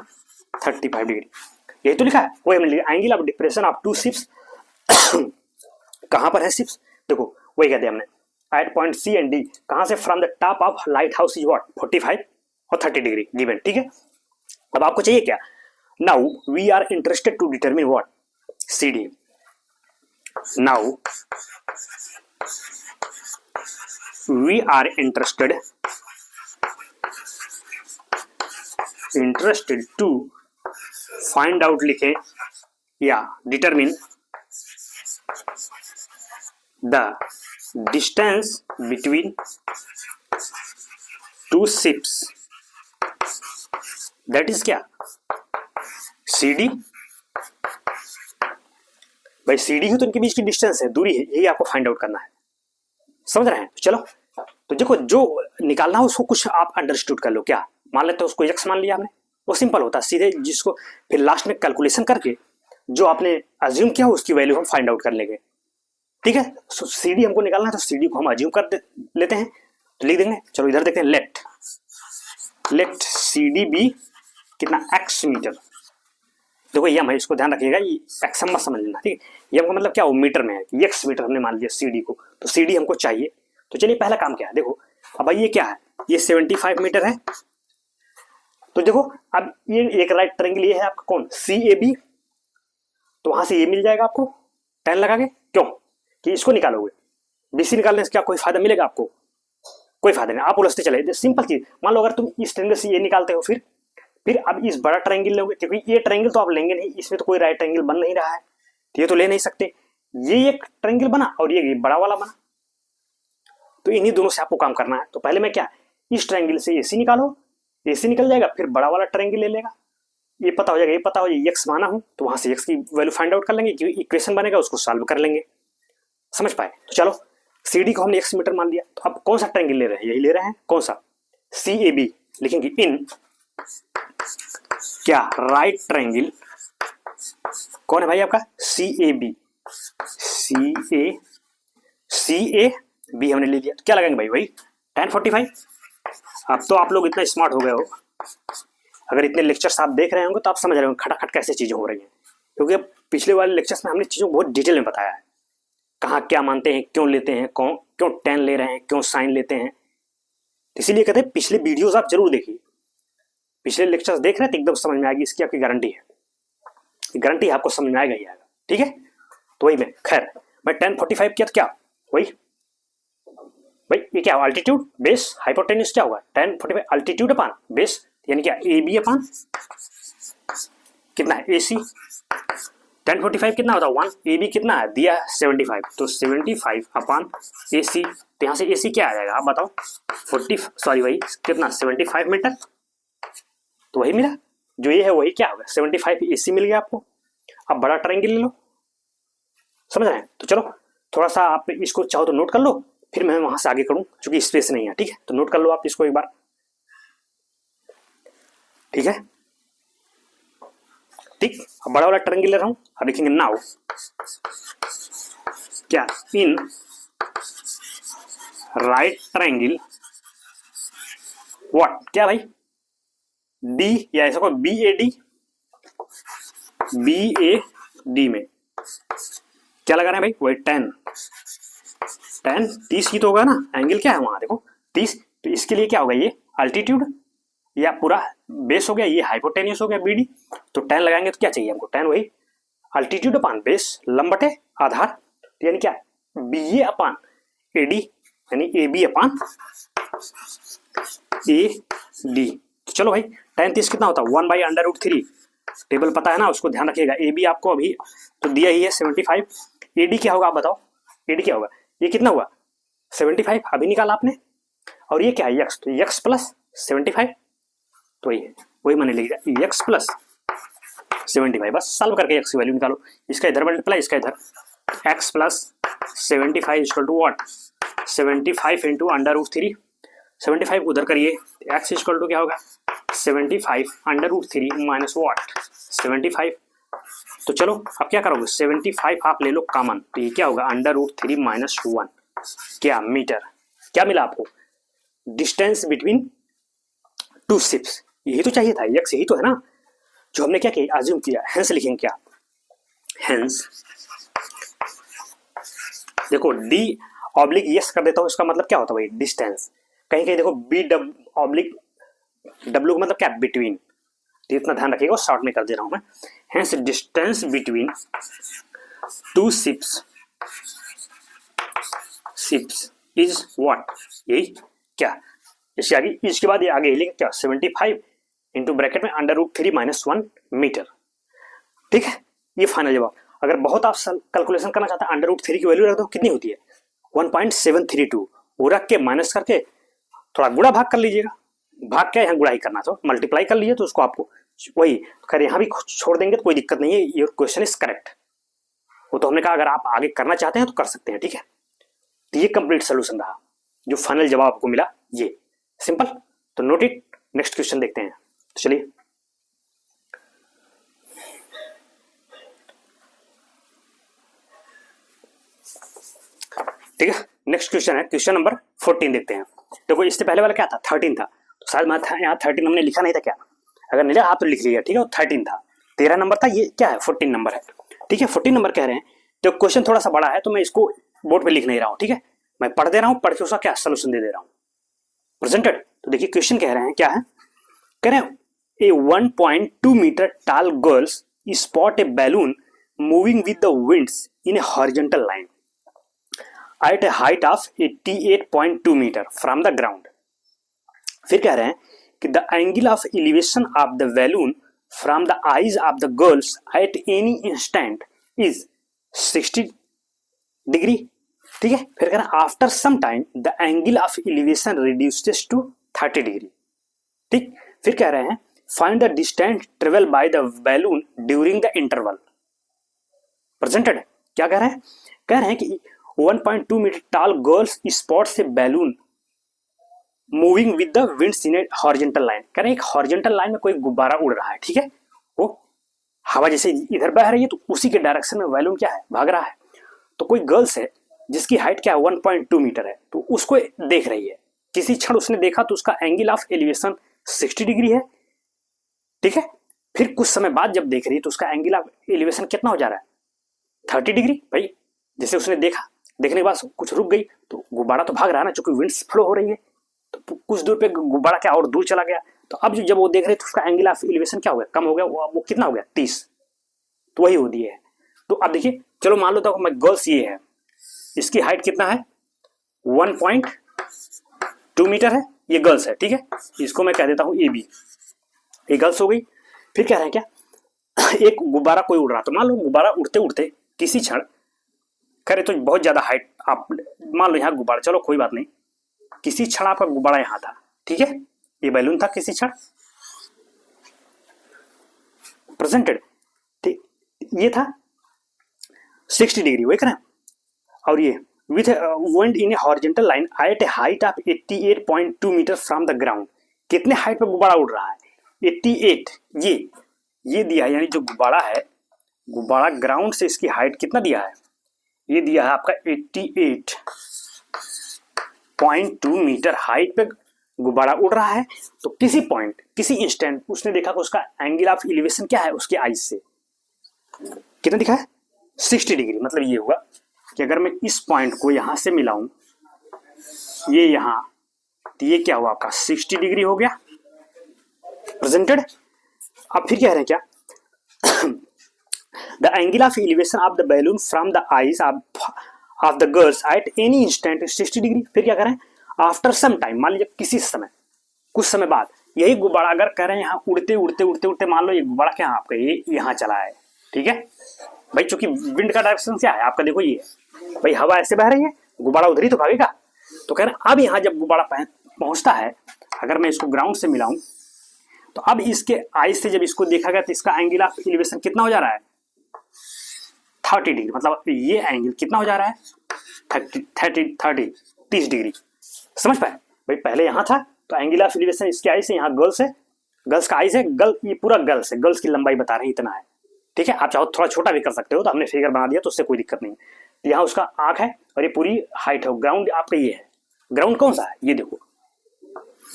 35 डिग्री। यही तो लिखा है। वो हमने लिखा angle of depression of two ships. कहां पर है शिप्स? देखो वही कहते हैं हमने at point C and D, कहां से? From the top of lighthouse is what? 45 और 30 डिग्री गिवन। ठीक है, अब आपको चाहिए क्या? Now we are interested to determine what? C D. Now we are interested to find out, लिखे या determine the distance between two ships, that is क्या? C D. भाई सी डी ही तो इनके बीच की डिस्टेंस है, दूरी है, यही आपको फाइंड आउट करना है। समझ रहे हैं? तो चलो, तो देखो जो निकालना हो उसको कुछ आप अंडरस्टूड कर लो। क्या मान लेते हो? उसको एक्स मान लिया हमने, वो सिंपल होता है सीधे, जिसको फिर लास्ट में कैलकुलेशन करके जो आपने अज्यूम किया उसकी वैल्यू हम फाइंड आउट कर लेंगे। ठीक है, सो सी डी हमको निकालना है तो सी डी को हम अज्यूम कर लेते हैं, तो लिख देंगे। चलो इधर देखते हैं, लेट सी डी बी कितना? X metre. देखो ये भाई इसको ध्यान रखिएगा, ये एक्स हम मत समझ लेना। ठीक है, ये हमको मतलब क्या? वो मीटर में है, एक्स मीटर हमने मान लिया सी डी को, तो सी डी हमको चाहिए। तो चलिए पहला काम क्या है, देखो अब भाई ये क्या है? ये 75 मीटर है। तो देखो अब ये एक राइट ट्रायंगल ये है आपका कौन? सी ए बी। तो वहां से ये मिल जाएगा आपको 10 लगा के। क्यों? कि इसको निकालोगे, बीसी निकालने से क्या कोई फायदा मिलेगा आपको? कोई फायदा नहीं, आप उलझते चले। सिंपल चीज, मान लो अगर तुम इस ट्रायंगल से ये निकालते हो, फिर अब इस बड़ा ट्रायंगल लोगे, क्योंकि ये ट्रायंगल तो आप लेंगे नहीं, इसमें तो कोई राइट ट्रायंगल बन नहीं रहा है, तो ये तो ले नहीं सकते। ये एक ट्रायंगल बना और ये बड़ा वाला बना, तो इन्हीं दोनों से आपको काम करना है। तो पहले मैं क्या, इस ट्रायंगल से एसी निकालो, एसी निकल जाएगा, फिर बड़ा वाला ट्रायंगल ले लेगा, ये पता हो जाएगा, ये पता हो जाएगा एक्स माना हूं, तो वहां से एक्स की वैल्यू फाइंड आउट कर लेंगे, जो इक्वेशन बनेगा उसको सॉल्व कर लेंगे। समझ पाए? तो चलो सी डी को हमने एक्स मीटर मान लिया, तो अब कौन सा ट्रायंगल ले रहे हैं? यही ले रहे हैं, कौन सा? सी ए बी। लिखेंगे इन क्या? Right triangle. कौन है भाई आपका? सी A B. C A B हमने ले लिया, तो क्या लगाएंगे भाई? वही tan 45। अब तो आप लोग इतना स्मार्ट हो गए हो, अगर इतने लेक्चर्स आप देख रहे होंगे तो आप समझ रहे होंगे खटाखट कैसे चीजें हो रही हैं, क्योंकि अब पिछले वाले लेक्चर्स में हमने चीजों को बहुत डिटेल में बताया है, कहाँ क्या मानते हैं, क्यों लेते हैं, क्यों tan ले रहे हैं, क्यों साइन लेते हैं। इसीलिए कहते हैं पिछले वीडियोस आप जरूर देखिए, पिछले लेक्चर्स देख रहे हैं तो एकदम समझ में आएगी, इसकी आपकी गारंटी है, गारंटी आपको समझ में आएगा ही आएगा। ठीक है, तो वही मैं खैर मैं tan 45 किया तो क्या वही भाई, ये क्या अल्टीट्यूड बेस हाइपोटेन्यूज क्या होगा? tan 45 अल्टीट्यूड अपान बेस, यानी क्या? ए बी अपान कितना है? ए सी। tan 45 कितना होता है? 1। ए बी कितना है? दिया 75, तो 75 अपान ए सी। तो यहाँ से ए सी क्या आ जाएगा आप बताओ? 40 सॉरी वही कितना? 75 मीटर। तो वही मिला, जो ये है वही क्या होगा? 75 ए सी मिल गया आपको। अब बड़ा ट्रायंगल ले लो, समझ रहे हैं? तो चलो थोड़ा सा आप इसको चाहो तो नोट कर लो, फिर मैं वहां से आगे करूं, क्योंकि स्पेस नहीं है। ठीक है, तो नोट कर लो आप इसको एक बार। ठीक है, ठीक। अब बड़ा वाला ट्रायंगल ले रहा हूं, अब लिखेंगे नाउ क्या? In right triangle what? क्या भाई? डी, या ऐसा कोई बी ए डी में क्या लगा रहे हैं भाई? वही tan 30 ही तो होगा ना, एंगल क्या है वहां देखो 30। तो इसके लिए क्या होगा? ये अल्टीट्यूड या पूरा बेस हो गया, ये हाइपोटेन्यूस हो गया बी डी। तो tan लगाएंगे तो क्या चाहिए हमको? tan वही अल्टीट्यूड अपान बेस लंबटे आधार, तो यानी क्या? B A upon A D, यानी A B upon A D. तो चलो भाई tan 30 कितना होता है? 1/√3। टेबल पता है ना, उसको ध्यान रखिएगा। ए बी आपको अभी तो दिया ही है 75, ए डी क्या होगा आप बताओ? ए डी क्या होगा? ये कितना हुआ? 75 अभी निकाला आपने, और ये क्या है? एक्स, तो एक्स प्लस 75, तो वही मैंने लिख दिया x प्लस 75। बस सॉल्व करके एक्स की वैल्यू निकालो, इसका इधर मल्टीप्लाई, इसका इधर, x plus 75 equal to what, 75 into √3, 75 उधर करिए, x इक्वल टू क्या होगा 75 √3 माइनस वॉट 75। तो चलो अब क्या करोगे, 75 आप ले लो कॉमन, तो ये क्या होगा √3 माइनस 1 क्या मीटर। क्या मिला आपको, डिस्टेंस बिटवीन टू शिप्स, यही तो चाहिए था, x यही तो है ना जो हमने क्या किया अज्यूम किया। हेंस लिखेंगे क्या, हेंस देखो d ऑब्लिक यस कर देता हूं, इसका मतलब क्या होता है भाई डिस्टेंस, कहीं कहीं देखो बी ऑब्लिक डब्ल्यू का मतलब क्या बिटवीन, तो इतना ध्यान रखिएगा, शॉर्ट में कर दे रहा हूं मैं। Hence distance between two ships is what, यही क्या, इसके आगे इसके बाद ये आगे लिखेंगे क्या 75 इंटू ब्रैकेट में √3 माइनस 1 मीटर। ठीक है, ये फाइनल जवाब। अगर बहुत आप कैलकुलेशन करना चाहते हैं √3 की वैल्यू रख दो, कितनी होती है 1.732, वो रख के माइनस करके थोड़ा गुणा भाग कर लीजिएगा, भाग क्या यहाँ गुणा ही करना, तो मल्टीप्लाई कर लीजिए, तो उसको आपको वही कर यहाँ भी छोड़ देंगे तो कोई दिक्कत नहीं है, योर क्वेश्चन इज करेक्ट। वो तो हमने कहा अगर आप आगे करना चाहते हैं तो कर सकते हैं। ठीक है, तो ये कंप्लीट सोल्यूशन रहा, जो फाइनल जवाब आपको मिला ये सिंपल। तो नोट इट, नेक्स्ट क्वेश्चन देखते हैं। तो चलिए ठीक है, नेक्स्ट क्वेश्चन है क्वेश्चन नंबर 14 देखते हैं। देखो इससे पहले वाला क्या था 13 था, तो शायद मैं यहाँ 13 हमने लिखा नहीं था क्या, अगर नहीं लिखा आप तो लिख लीजिए। ठीक है, 13 था, 13 नंबर था, ये क्या है 14 नंबर है। ठीक है, 14 नंबर कह रहे हैं, तो क्वेश्चन थोड़ा सा बड़ा है तो मैं इसको बोर्ड पे लिख नहीं रहा हूँ। ठीक है, मैं पढ़ दे रहा हूँ, पढ़ के उसका क्या सोल्यूशन दे रहा हूँ प्रेजेंटेड। तो देखिए क्वेश्चन कह रहे हैं क्या है, कह रहे हैं a 1.2 metre tall girls spot a balloon moving with the winds in a horizontal line at a height of 88.2 metre from the ground. फिर कह रहे हैं कि the angle of elevation of the balloon from the eyes of the girls at any instant is 60 degree. ठीक है, फिर कह रहे हैं after some time the angle of elevation reduces to 30 degree. ठीक, फिर कह रहे हैं find the distance travel by the balloon during the interval presented. क्या कह रहे हैं, कह रहे हैं कि 1.2 मीटर टाल गर्ल्स स्पॉट से balloon moving with the winds in a horizontal line. कह रहे हैं एक हॉरिजॉन्टल लाइन में कोई गुब्बारा उड़ रहा है। ठीक है, वो हवा जैसे इधर बह रही है तो उसी के डायरेक्शन में बैलून क्या है भाग रहा है। तो कोई गर्ल्स है जिसकी हाइट क्या है 1.2 मीटर है, तो उसको देख रही है, किसी क्षण उसने देखा तो उसका एंगल ऑफ एलिवेशन 60 डिग्री है। ठीक है, फिर कुछ समय बाद जब देख रही है तो उसका एंगल ऑफ एलिवेशन कितना हो जा रहा है 30 डिग्री। भाई जैसे उसने देखा, देखने के बाद कुछ रुक गई तो गुब्बारा तो भाग रहा है ना, चूंकि विंड्स फ्लो हो रही है, तो कुछ दूर पे गुब्बारा क्या और दूर चला गया। तो अब जब वो देख रहे तो उसका एंगल ऑफ एलिवेशन क्या हो गया, कम हो गया, वो कितना हो गया 30, तो वही हो दिए है। तो अब देखिए चलो मान लो तो मैं गर्ल्स ये है, इसकी हाइट कितना है 1.2 मीटर है, ये गर्ल्स है। ठीक है, इसको मैं कह देता हूं ए बी, ये गर्ल्स हो गई। फिर कह रहे हैं क्या एक गुब्बारा कोई उड़ रहा, तो मान लो गुब्बारा उड़ते उड़ते किसी क्षण करे तो बहुत ज्यादा हाइट, आप मान लो यहाँ गुब्बारा, चलो कोई बात नहीं, किसी क्षण आपका गुब्बारा यहाँ था। ठीक है, ये बैलून था किसी क्षण प्रेजेंटेड, ठीक, ये था 60 डिग्री वही करें, और ये with wind in a horizontal line at a height of 88.2 metre from the ground. कितने हाइट पे गुब्बारा उड़ रहा है 88, ये दिया है, यानी जो गुब्बारा है, गुब्बारा ग्राउंड से इसकी हाइट कितना दिया है, ये दिया है आपका 88.2 मीटर हाइट पे गुब्बारा उड़ रहा है। तो किसी पॉइंट किसी इंस्टेंट उसने देखा कि उसका एंगल ऑफ एलिवेशन क्या है उसके आइज से, कितना दिखा है 60 डिग्री। मतलब ये हुआ कि अगर मैं इस पॉइंट को यहां से मिलाऊं, ये यहां, तो ये क्या हुआ आपका 60 डिग्री हो गया प्रेजेंटेड। अब फिर कह रहे हैं क्या the angle of elevation of the balloon from the eyes of the girls at any instant is 60 degree. फिर क्या करें आफ्टर सम टाइम, मान लीजिए किसी समय, कुछ समय बाद यही गुब्बारा अगर कह रहे हैं यहाँ उड़ते उड़ते उड़ते उड़ते, मान लो ये गुब्बारा क्या है आपका, ये यहाँ चला है। ठीक है भाई, चूंकि विंड का डायरेक्शन क्या है आपका, देखो ये भाई हवा ऐसे बह रही है, गुब्बारा उधर ही तो भागेगा। तो कह रहे हैं अब यहाँ जब गुब्बारा पहुंचता है, अगर मैं इसको ग्राउंड से मिलाऊं, तो अब इसके आइज से जब इसको देखा गया तो इसका एंगल ऑफ एलिवेशन कितना हो जा रहा है 30 डिग्री, मतलब ये एंगल कितना हो जा रहा है 30 डिग्री। समझ पाए भाई? पहले यहाँ था तो एंगल ऑफ एलिवेशन इसके आई से, यहाँ गर्ल्स है, गर्ल्स का आई से, ये पूरा गर्ल्स है, गर्ल्स की लंबाई बता रहे हैं इतना है। ठीक है, आप चाहो थोड़ा छोटा भी कर सकते हो, तो हमने फिगर बना दिया तो उससे कोई दिक्कत नहीं। यहाँ उसका आंख है और ये पूरी हाइट है। ग्राउंड आपका ये है, ग्राउंड कौन सा है ये देखो,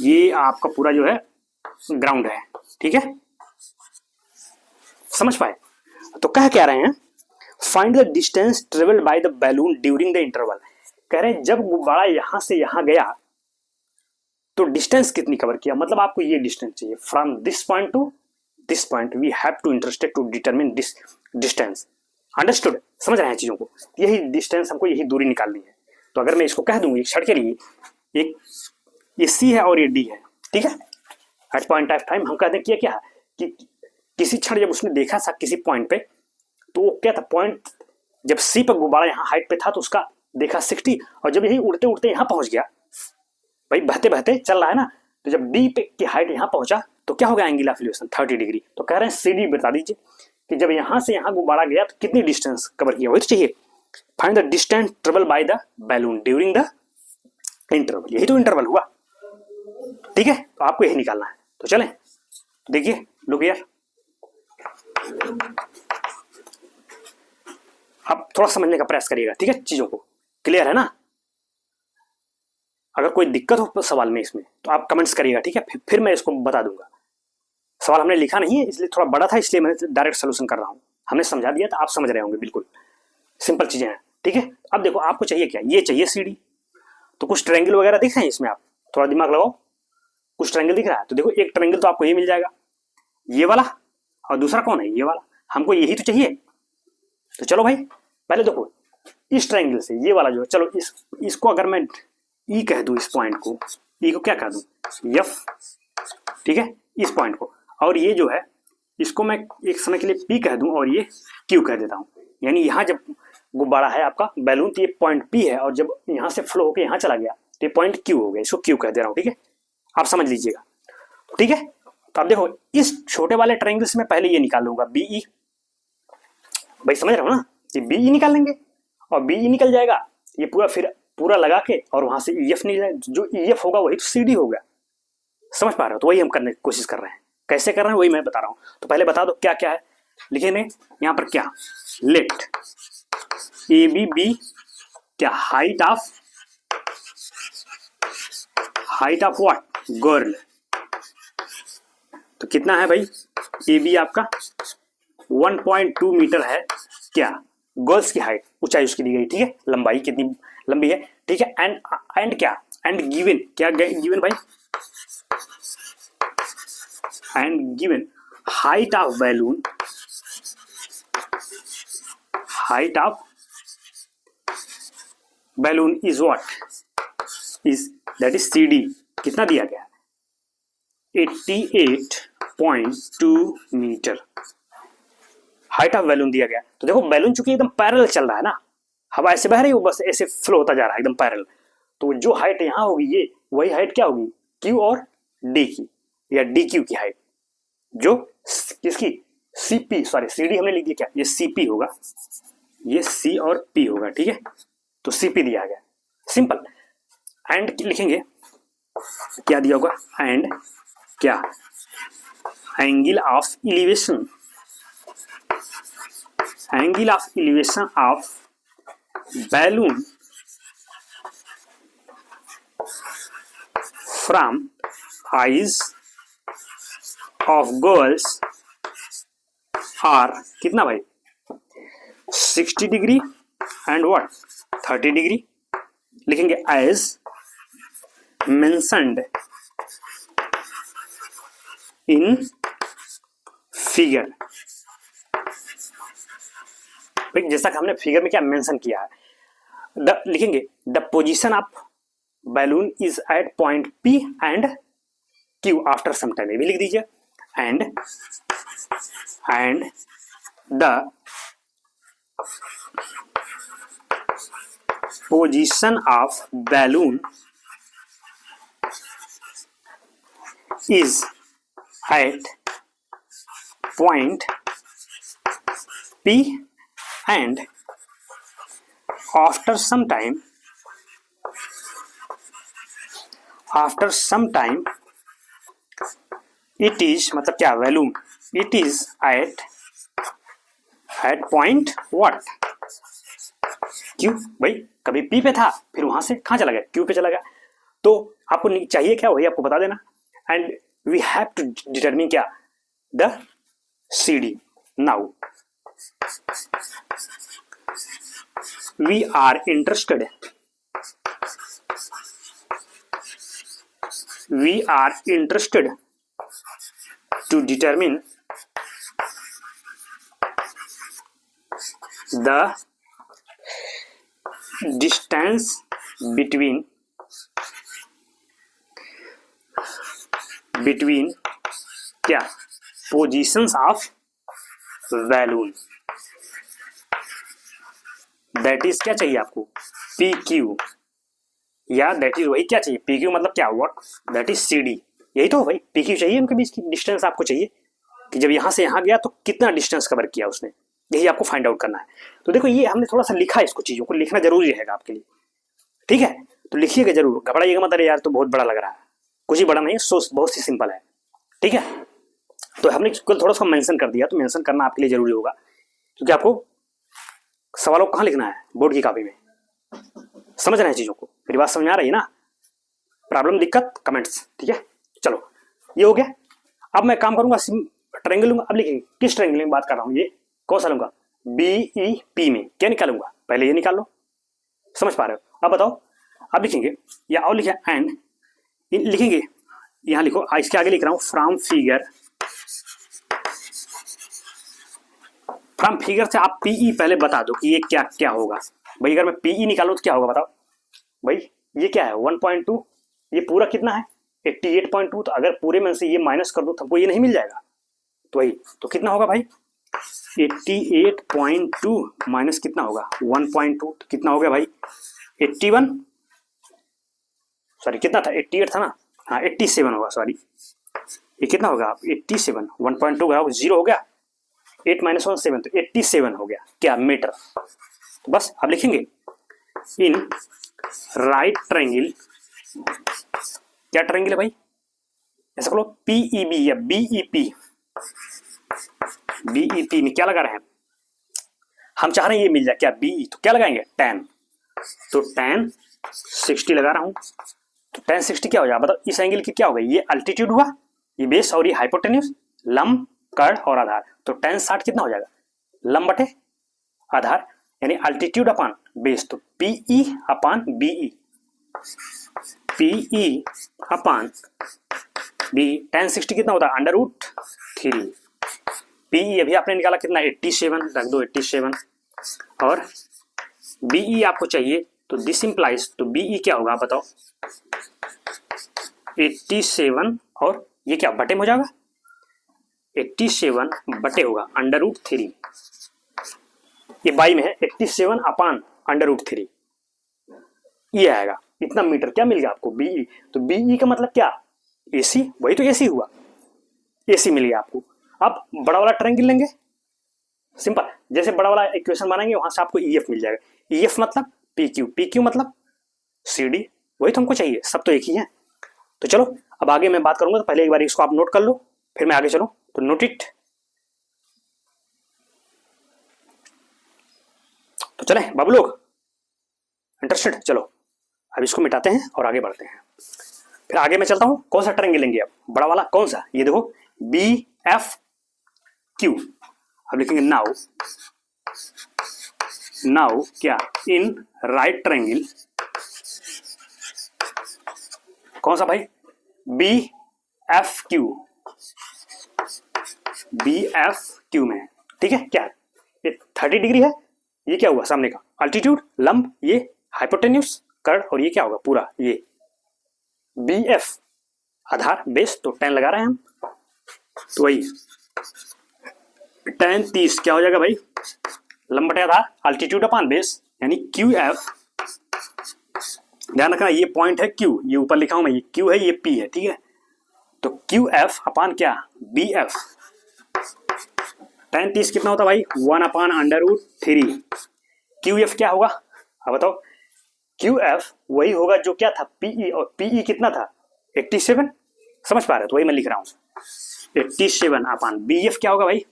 ये आपका पूरा जो है ग्राउंड है। ठीक है, समझ पाए? तो कह क्या रहे हैं, find the distance travelled by the balloon during the interval. कह रहे हैं जब गुब्बारा यहां से यहां गया तो डिस्टेंस कितनी कवर किया, मतलब आपको ये डिस्टेंस चाहिए from this point to this point, we have to interested to determine this distance. Understood? समझ रहे हैं चीजों को? यही डिस्टेंस, हमको यही दूरी निकालनी है। तो अगर मैं इसको कह दूंगी एक क्षण के लिए, एक ये सी है और ये डी है, ठीक है, एट पॉइंट ऑफ टाइम हम कहते हैं क्या कि किसी क्षण जब उसने देखा था किसी पॉइंट पे, तो वो क्या था, पॉइंट जब सी पर गुब्बारा यहाँ हाइट पे था तो उसका देखा 60, और जब यही उड़ते उड़ते यहाँ पहुंच गया, भाई बहते बहते चल रहा है ना, तो जब डी पे की हाइट यहाँ पहुंचा तो क्या हो गया एंगल ऑफ एलिवेशन 30 डिग्री। तो कह रहे हैं सी डी बता दीजिए कि जब यहाँ से यहाँ गुब्बारा गया तो कितनी डिस्टेंस कवर किया, वही तो चाहिए। Find the distance travel by the balloon during the interval, यही तो इंटरवल हुआ। ठीक है, तो आपको यही निकालना है। तो चलें, तो देखिए लुक हियर, अब थोड़ा समझने का प्रयास करिएगा, ठीक है, चीजों को क्लियर है ना? अगर कोई दिक्कत हो सवाल में इसमें तो आप कमेंट्स करिएगा, ठीक है, फिर मैं इसको बता दूंगा। सवाल हमने लिखा नहीं है इसलिए थोड़ा बड़ा था, इसलिए मैं डायरेक्ट सोल्यूशन कर रहा हूं। हमने समझा दिया तो आप समझ रहे होंगे, बिल्कुल सिंपल चीजें हैं। ठीक है, अब देखो आपको चाहिए क्या, ये चाहिए सीडी। तो कुछ ट्रायंगल वगैरह दिख रहे हैं इसमें, आप थोड़ा दिमाग लगाओ, कुछ ट्रायंगल दिख रहा है तो देखो एक ट्रायंगल तो आपको ये मिल जाएगा, ये वाला, और दूसरा कौन है, ये वाला। हमको यही तो चाहिए। तो चलो भाई, पहले देखो इस ट्रायंगल से ये वाला जो है, चलो इसको अगर मैं ई कह दूं, इस पॉइंट को ई को क्या कह दूं, एफ, ठीक है, इस पॉइंट को, और ये जो है इसको मैं एक समय के लिए पी कह दूं और ये क्यू कह देता हूं। यानी यहां जब गुब्बारा है आपका बैलून, तो ये पॉइंट पी है, और जब यहां से फ्लो होकर यहां चला गया तो ये पॉइंट क्यू हो गया, इसको क्यू कह दे रहा हूं। ठीक है, आप समझ लीजिएगा। ठीक है, तो आप देखो इस छोटे वाले ट्रायंगल से मैं पहले ये निकाल लूंगा बीई, भाई समझ रहे हो ना, ये बीई निकाल लेंगे और बीई निकल जाएगा, ये पूरा लगा के, और वहां से ईएफ निकल, जो ईएफ होगा वही तो सीडी होगा। समझ पा रहे हो? तो वही हम करने की कोशिश कर रहे हैं। कैसे कर रहे हैं वही मैं बता रहा हूं। तो पहले बता दो क्या क्या है, लिखेंगे यहाँ पर क्या, लेट ए बी बी क्या, हाइट ऑफ व्हाट, गर्ल। तो कितना है भाई, ए बी आपका 1.2 मीटर है, क्या गर्ल्स की हाइट, ऊंचाई उसकी दी गई। ठीक है, लंबाई कितनी लंबी है, ठीक है, एंड क्या, एंड गिवन क्या, गिवन भाई, and given height of balloon, height of balloon is what, is that is C D. कितना दिया गया, 88.2 मीटर हाइट ऑफ बैलून दिया गया। तो देखो बैलून चूंकि एकदम पैरेलल चल रहा है ना, हवा ऐसे बह रही है, बस ऐसे फ्लो होता जा रहा है एकदम पैरेलल, तो जो हाइट यहां होगी ये वही हाइट क्या होगी, क्यू और डी की, या डी क्यू की हाइट, जो किसकी, सीपी, सॉरी सीडी हमने लिख दिया क्या, ये सीपी होगा, ये सी और पी होगा। ठीक है, तो सीपी दिया गया, सिंपल। एंड लिखेंगे क्या दिया होगा, एंड क्या, angle of elevation, angle of elevation of balloon from eyes of girls are कितना भाई, 60 डिग्री एंड व्हाट 30 डिग्री। लिखेंगे एज मेंशन्ड इन फिगर, जैसा कि हमने फिगर में क्या मेंशन किया है, लिखेंगे the position of balloon is at point P and Q after some time, ये भी लिख दीजिए, and the position of balloon is at point P and after some time it is, मतलब क्या, volume, it is at point what, Q. भाई कभी पी पे था, फिर वहां से कहां चला गया, क्यू पे चला गया। तो आपको चाहिए क्या, वही आपको बता देना। And we have to determine क्या, the C D. Now we are interested to determine the distance between क्या, positions of balloon, that is क्या चाहिए आपको, पी क्यू, या दैट इज वही क्या चाहिए, पी क्यू मतलब क्या, what, that is C D. यही तो भाई, पी क्यू चाहिए, उनके बीच की डिस्टेंस आपको चाहिए कि जब यहां से यहां गया तो कितना डिस्टेंस कवर किया उसने, यही आपको फाइंड आउट करना है। तो देखो ये हमने थोड़ा सा लिखा है, इसको चीजों को लिखना जरूरी रहेगा आपके लिए, ठीक है। तो लिखिएगा जरूर, घबराइएगा मत, अरे यार तो बहुत बड़ा लग रहा है, कुछ ही बड़ा नहीं, सोच बहुत ही सिंपल है, ठीक है। तो हमने कल थोड़ा सा मेंशन कर दिया, तो मेंशन करना आपके लिए जरूरी होगा, क्योंकि आपको सवालों को कहाँ लिखना है, बोर्ड की कॉपी में। समझ रहे हैं चीजों को, मेरी बात समझ आ रही है ना, प्रॉब्लम दिक्कत कमेंट्स, ठीक है। चलो ये हो गया। अब मैं काम करूंगा, ट्रायंगल लूंगा। अब लिखेंगे किस ट्रायंगल में बात कर रहा हूं, ये कौन सा लूंगा, बीईपी में क्या निकालूंगा, पहले ये निकाल लो, समझ पा रहे हो। अब बताओ, अब लिखेंगे या और लिखे एंड लिखेंगे, यहां लिखो, इसके आगे लिख रहा हूं फ्रॉम फिगर से आप पीई पहले बता दो कि ये क्या क्या होगा। भाई अगर मैं पीई निकालूं तो क्या होगा बताओ भाई, ये क्या है 1.2, ये पूरा कितना है 88.2, तो अगर पूरे में से ये माइनस कर दो तो हमको ये नहीं मिल जाएगा, तो वही तो कितना होगा भाई 88.2 माइनस कितना होगा 1.2, तो कितना हो गया भाई 81, सॉरी कितना था 88 था ना, हाँ 87 होगा, सॉरी ये कितना होगा 87, 1.2 गया 0 हो गया, 8 - 1 7, तो 87 हो गया क्या मीटर। तो बस अब लिखेंगे इन राइट ट्रायंगल, क्या ट्रायंगल है भाई, ऐसा करो पीईबी या बीईपी, बीईपी में क्या लगा रहे हैं हम, चाह रहे हैं ये मिल जाए क्या बीई, तो क्या लगाएंगे tan, तो tan 60 लगा रहा हूं, तो tan 60 क्या हो जाएगा बताओ, इस एंगल की क्या होगा, ये अल्टीट्यूड हुआ, ये बेस और ये हाइपोटेन्यूज, लंब कर्ण और आधार, तो tan 60 कितना हो जाएगा लंब बटे आधार, यानी अल्टीट्यूड अपान बेस, तो PE upon BE, PE upon B, tan 60 कितना होता है √3, पीई अभी आपने निकाला कितना 87, रख दो 87, और बीई आपको चाहिए, तो दिस इंप्लाइज, तो बीई क्या होगा आप बताओ 87, और ये क्या बटे में हो जाएगा 87 बटे होगा √3, ये बाई में है 87 अपान √3, ये आएगा इतना मीटर, क्या मिल गया आपको बीई, तो बीई का मतलब क्या एसी, वही तो एसी हुआ, एसी मिल गया आपको। अब बड़ा वाला ट्रायंगल लेंगे, सिंपल, जैसे बड़ा वाला इक्वेशन बनाएंगे वहां से आपको ईएफ मिल जाएगा, ईएफ मतलब पीक्यू, पीक्यू मतलब सीडी, वही तो हमको चाहिए, सब तो एक ही है। तो चलो अब आगे मैं बात करूंगा, तो पहले एक बार इसको आप नोट कर लो, फिर मैं आगे चलूं, तो नोट इट। तो चले बाबू लोग इंटरेस्टेड, चलो अब इसको मिटाते हैं और आगे बढ़ते हैं। फिर आगे मैं चलता हूं, कौन सा ट्रायंगल लेंगे अब, बड़ा वाला कौन सा, ये देखो बी एफ क्यू। अब लिखेंगे नाउ क्या इन राइट ट्रायंगल, कौन सा भाई बी एफ क्यू में, ठीक है क्या, ये 30 डिग्री है, ये क्या हुआ सामने का अल्टीट्यूड, लंब, ये हाइपोटेन्यूज कर्ण, और ये क्या होगा पूरा ये बी एफ आधार बेस, तो tan लगा रहे हैं हम, तो वही tan 30 क्या हो जाएगा भाई लंब बटे आधार अल्टीट्यूड अपान बेस, यानी क्यू एफ, ध्यान रखना ये पॉइंट है क्यू, ये ऊपर लिखा हूं मैं, ये क्यू है ये पी है, ठीक है, तो क्यू एफ अपान क्या बी एफ, tan 30 कितना होता है भाई 1/√3। क्यू एफ क्या होगा अब बताओ। क्यू एफ वही होगा जो क्या था पीई, और पीई कितना था 87। समझ पा रहे तो वही मैं लिख रहा हूँ 87 बी एफ क्या होगा भाई।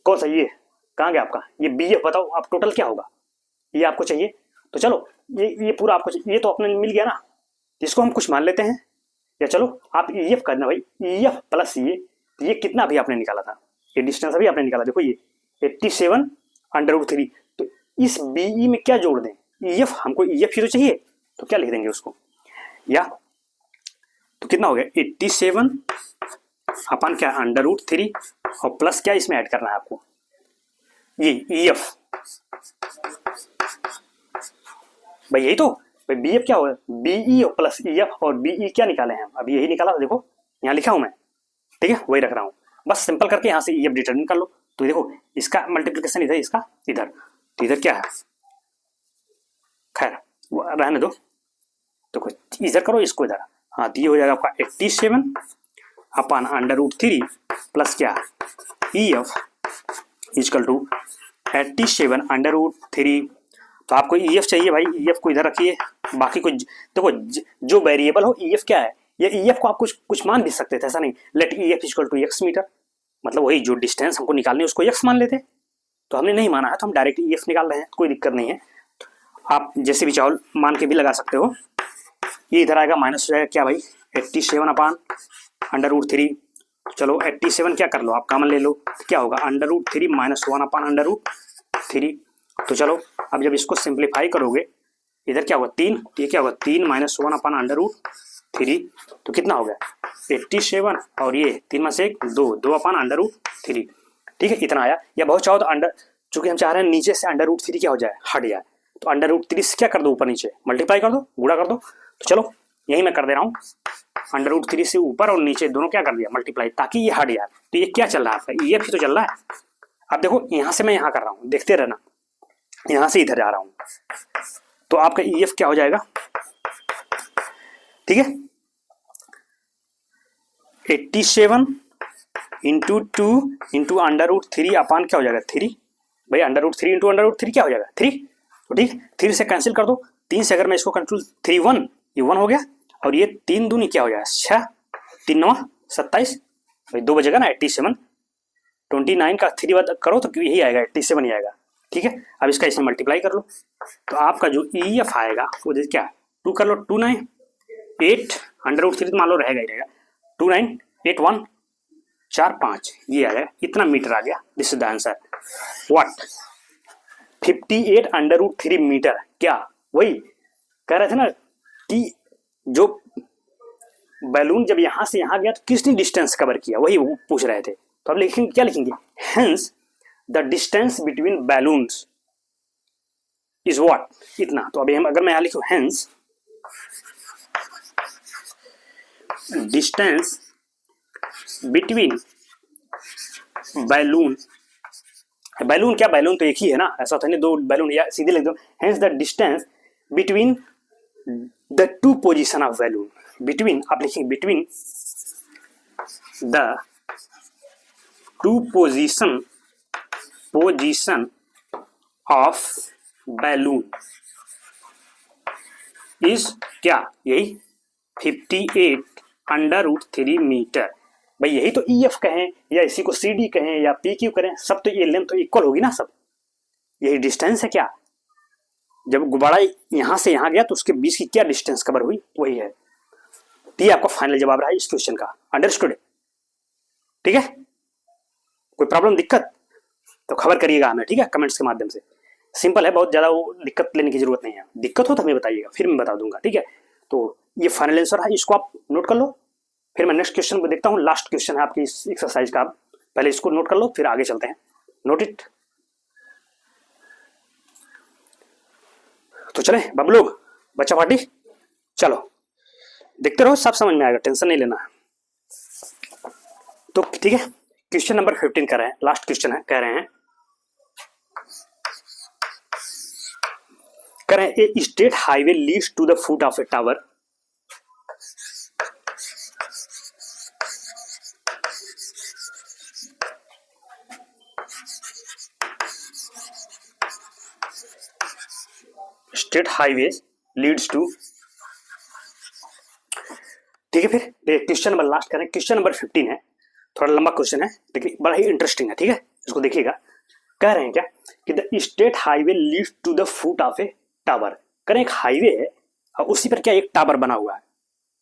कौन सा ये कहाँ गया आपका ये बी एफ बताओ आप टोटल क्या होगा ये आपको चाहिए। तो चलो ये पूरा आपको ये तो अपने मिल गया ना, इसको हम कुछ मान लेते हैं। या चलो आप ई एफ करना भाई ई एफ प्लस ये कितना भी आपने निकाला था, ये डिस्टेंस अभी आपने निकाला देखो ये 87/√3। तो इस बीई में क्या जोड़ दें ई एफ, हमको ई एफ ही तो चाहिए तो क्या लिख देंगे उसको, या तो कितना हो गया 87 अपन क्या √3 और प्लस क्या इसमें ऐड करना है आपको ये ई एफ भाई, यही तो भाई बी एफ क्या होगा बीई प्लस ई एफ, और बीई क्या निकाले हैं अभी यही निकाला था देखो यहाँ लिखा हूं मैं, ठीक है वही रख रहा हूँ। बस सिंपल करके यहाँ से ई एफ डिटरमिन कर लो। तो देखो इसका मल्टीप्लिकेशन इधर इसका इधर, तो इधर क्या है खैर रहने दो, तो इधर करो इसको इधर। हाँ तो ये हो जाएगा आपका 87/√3 प्लस क्या ई एफ इजकल टू 87/√3। तो आपको ई एफ चाहिए भाई, ई एफ को इधर रखिए। बाकी कुछ देखो जो वेरिएबल हो ई एफ क्या है, ये ई एफ को आप कुछ मान भी सकते थे, ऐसा नहीं। Let E F equal to X metre, मतलब वही जो डिस्टेंस हमको निकालनी है उसको एक्स मान लेते, तो हमने नहीं माना है तो हम डायरेक्ट ई एफ निकाल रहे हैं, कोई दिक्कत नहीं है। आप जैसे भी चाहो मान के भी लगा सकते हो। ये इधर आएगा माइनस हो जाएगा क्या भाई 87/√3। चलो 87 क्या कर लो आप कॉमन ले लो, क्या होगा √3 माइनस 1/√3। तो चलो अब जब इसको सिंप्लीफाई करोगे इधर क्या होगा 3, ये क्या होगा 3 माइनस 1/√3। तो कितना हो गया 87 और ये 3 में से 1 2/√3। ठीक है इतना आया। या बहुत चाहो तो अंडर, चूंकि हम चाह रहे हैं नीचे से √3 क्या हो जाए हट जाए, तो √3 से क्या कर दो ऊपर नीचे मल्टीप्लाई कर दो गुणा कर दो। तो चलो यही मैं कर दे रहा हूँ √3 से ऊपर और नीचे दोनों क्या कर दिया मल्टीप्लाई, ताकि ये हट जाए। तो ये क्या चल रहा है आपका ई एफ ही तो चल रहा है। अब देखो यहाँ से मैं यहाँ कर रहा हूँ देखते रहना, यहाँ से इधर जा रहा हूँ तो आपका ई एफ क्या हो जाएगा ठीक है 87 इंटू 2 इंटू √3 अपान क्या हो जाएगा 3 भाई √3 इंटू √3 क्या हो जाएगा 3। तो ठीक 3 से कैंसिल कर दो, 3 से अगर मैं इसको कंट्रोल 3 1 ये 1 हो गया, और ये 3 दूनी क्या हो जाएगा 6 3 9 27 भाई 2 बजेगा ना 87 29 का 3 बात करो तो यही आएगा 87 ही आएगा। ठीक है अब इसका इसमें मल्टीप्लाई कर लो, तो आपका जो ई एफ आएगा वो क्या 2 कर लो 2 9 8 √3 तो मान लो रहेगा ही रहेगा 2 9 8 1 4 5 ये आ जाएगा इतना मीटर आ गया। This is the answer what 58 √3 metre. क्या वही कह रहे थे ना कि जो बैलून जब यहां से यहां गया तो किसने डिस्टेंस कवर किया वही वो पूछ रहे थे। तो अब लिखेंगे क्या लिखेंगे hence the distance between balloons is what इतना। तो अभी हम अगर मैं यहां लिखूं hence distance between balloon, balloon क्या बैलून तो एक ही है ना, ऐसा होता है नहीं दो बैलून, या सीधे लिख दो hence the distance between the two position of balloon. Between आप लिखेंगे between the two position of balloon is क्या यही 58 √3 मीटर। भाई यही तो ई एफ कहें या इसी को सी डी कहें या पी क्यू करें, सब तो ये लेंथ तो इक्वल होगी ना, सब यही डिस्टेंस है। क्या जब गुब्बारा यहां से यहां गया तो उसके बीच की क्या डिस्टेंस कवर हुई वही है। तो ये आपका फाइनल जवाब रहा इस क्वेश्चन का। अंडरस्टूड ठीक है, कोई प्रॉब्लम दिक्कत तो खबर करिएगा हमें, ठीक है कमेंट्स के माध्यम से। सिंपल है बहुत, ज्यादा वो दिक्कत लेने की जरूरत नहीं है, दिक्कत हो तो हमें बताइएगा फिर मैं बता दूंगा, ठीक है। तो ये फाइनल आंसर है, इसको आप नोट कर लो। फिर मैं नेक्स्ट क्वेश्चन को देखता हूँ, लास्ट क्वेश्चन है आपकी इस एक्सरसाइज का, पहले इसको नोट कर लो फिर आगे चलते हैं। Note it. तो चले बाबू लोग बच्चा पार्टी चलो देखते रहो, सब समझ में आएगा, टेंशन नहीं लेना। तो ठीक है क्वेश्चन नंबर 15 कर रहे हैं, लास्ट क्वेश्चन है। कह रहे हैं a state highway leads to the foot of a tower state highway leads to, ठीक है। फिर क्वेश्चन नंबर लास्ट करें, क्वेश्चन नंबर 15 है, थोड़ा लंबा क्वेश्चन है लेकिन बड़ा ही इंटरेस्टिंग है, ठीक है, इसको देखिएगा। कह रहे हैं क्या कि the state highway leads to the foot of a tower. कह रहे हैं एक हाईवे है और उसी पर क्या एक टावर बना हुआ है,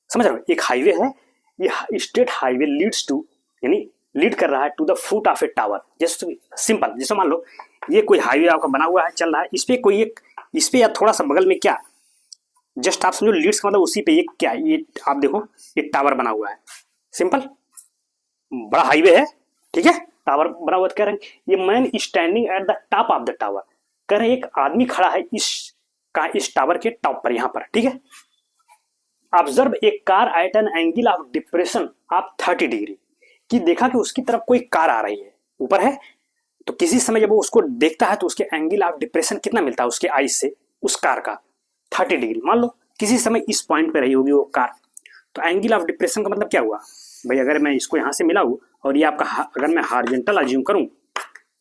समझ रहे हो, एक हाईवे है, ये स्टेट हाईवे लीड्स टू यानी लीड कर रहा है to the foot of a tower. जैसे सिंपल, जैसे मान लो ये कोई हाईवे आपका बना हुआ है, चल रहा है, इस पे कोई एक, इस पे या थोड़ा सा बगल में क्या, जस्ट आप समझो लीड्स का मतलब उसी पे एक क्या, ये आप देखो ये टावर बना हुआ है, सिंपल, बड़ा हाईवे है, ठीक है, टावर बना हुआ। कह रहे हैं ये man standing at the top of the tower, कह रहे हैं एक आदमी खड़ा है इस टावर के टॉप पर, यहां पर, ठीक है। Observe a car eight an angle of depression of 30 degree, कि देखा कि उसकी तरफ कोई कार आ रही है, ऊपर है, तो किसी समय जब वो उसको देखता है तो उसके एंगल ऑफ डिप्रेशन कितना मिलता है उसके आईज से, उस कार का 30 डिग्री। मान लो किसी समय इस पॉइंट पे रही होगी वो कार, तो एंगल ऑफ डिप्रेशन का मतलब क्या हुआ भाई, अगर मैं इसको यहां से मिला हूं और ये आपका अगर मैं हॉरिजॉन्टल अज्यूम करूं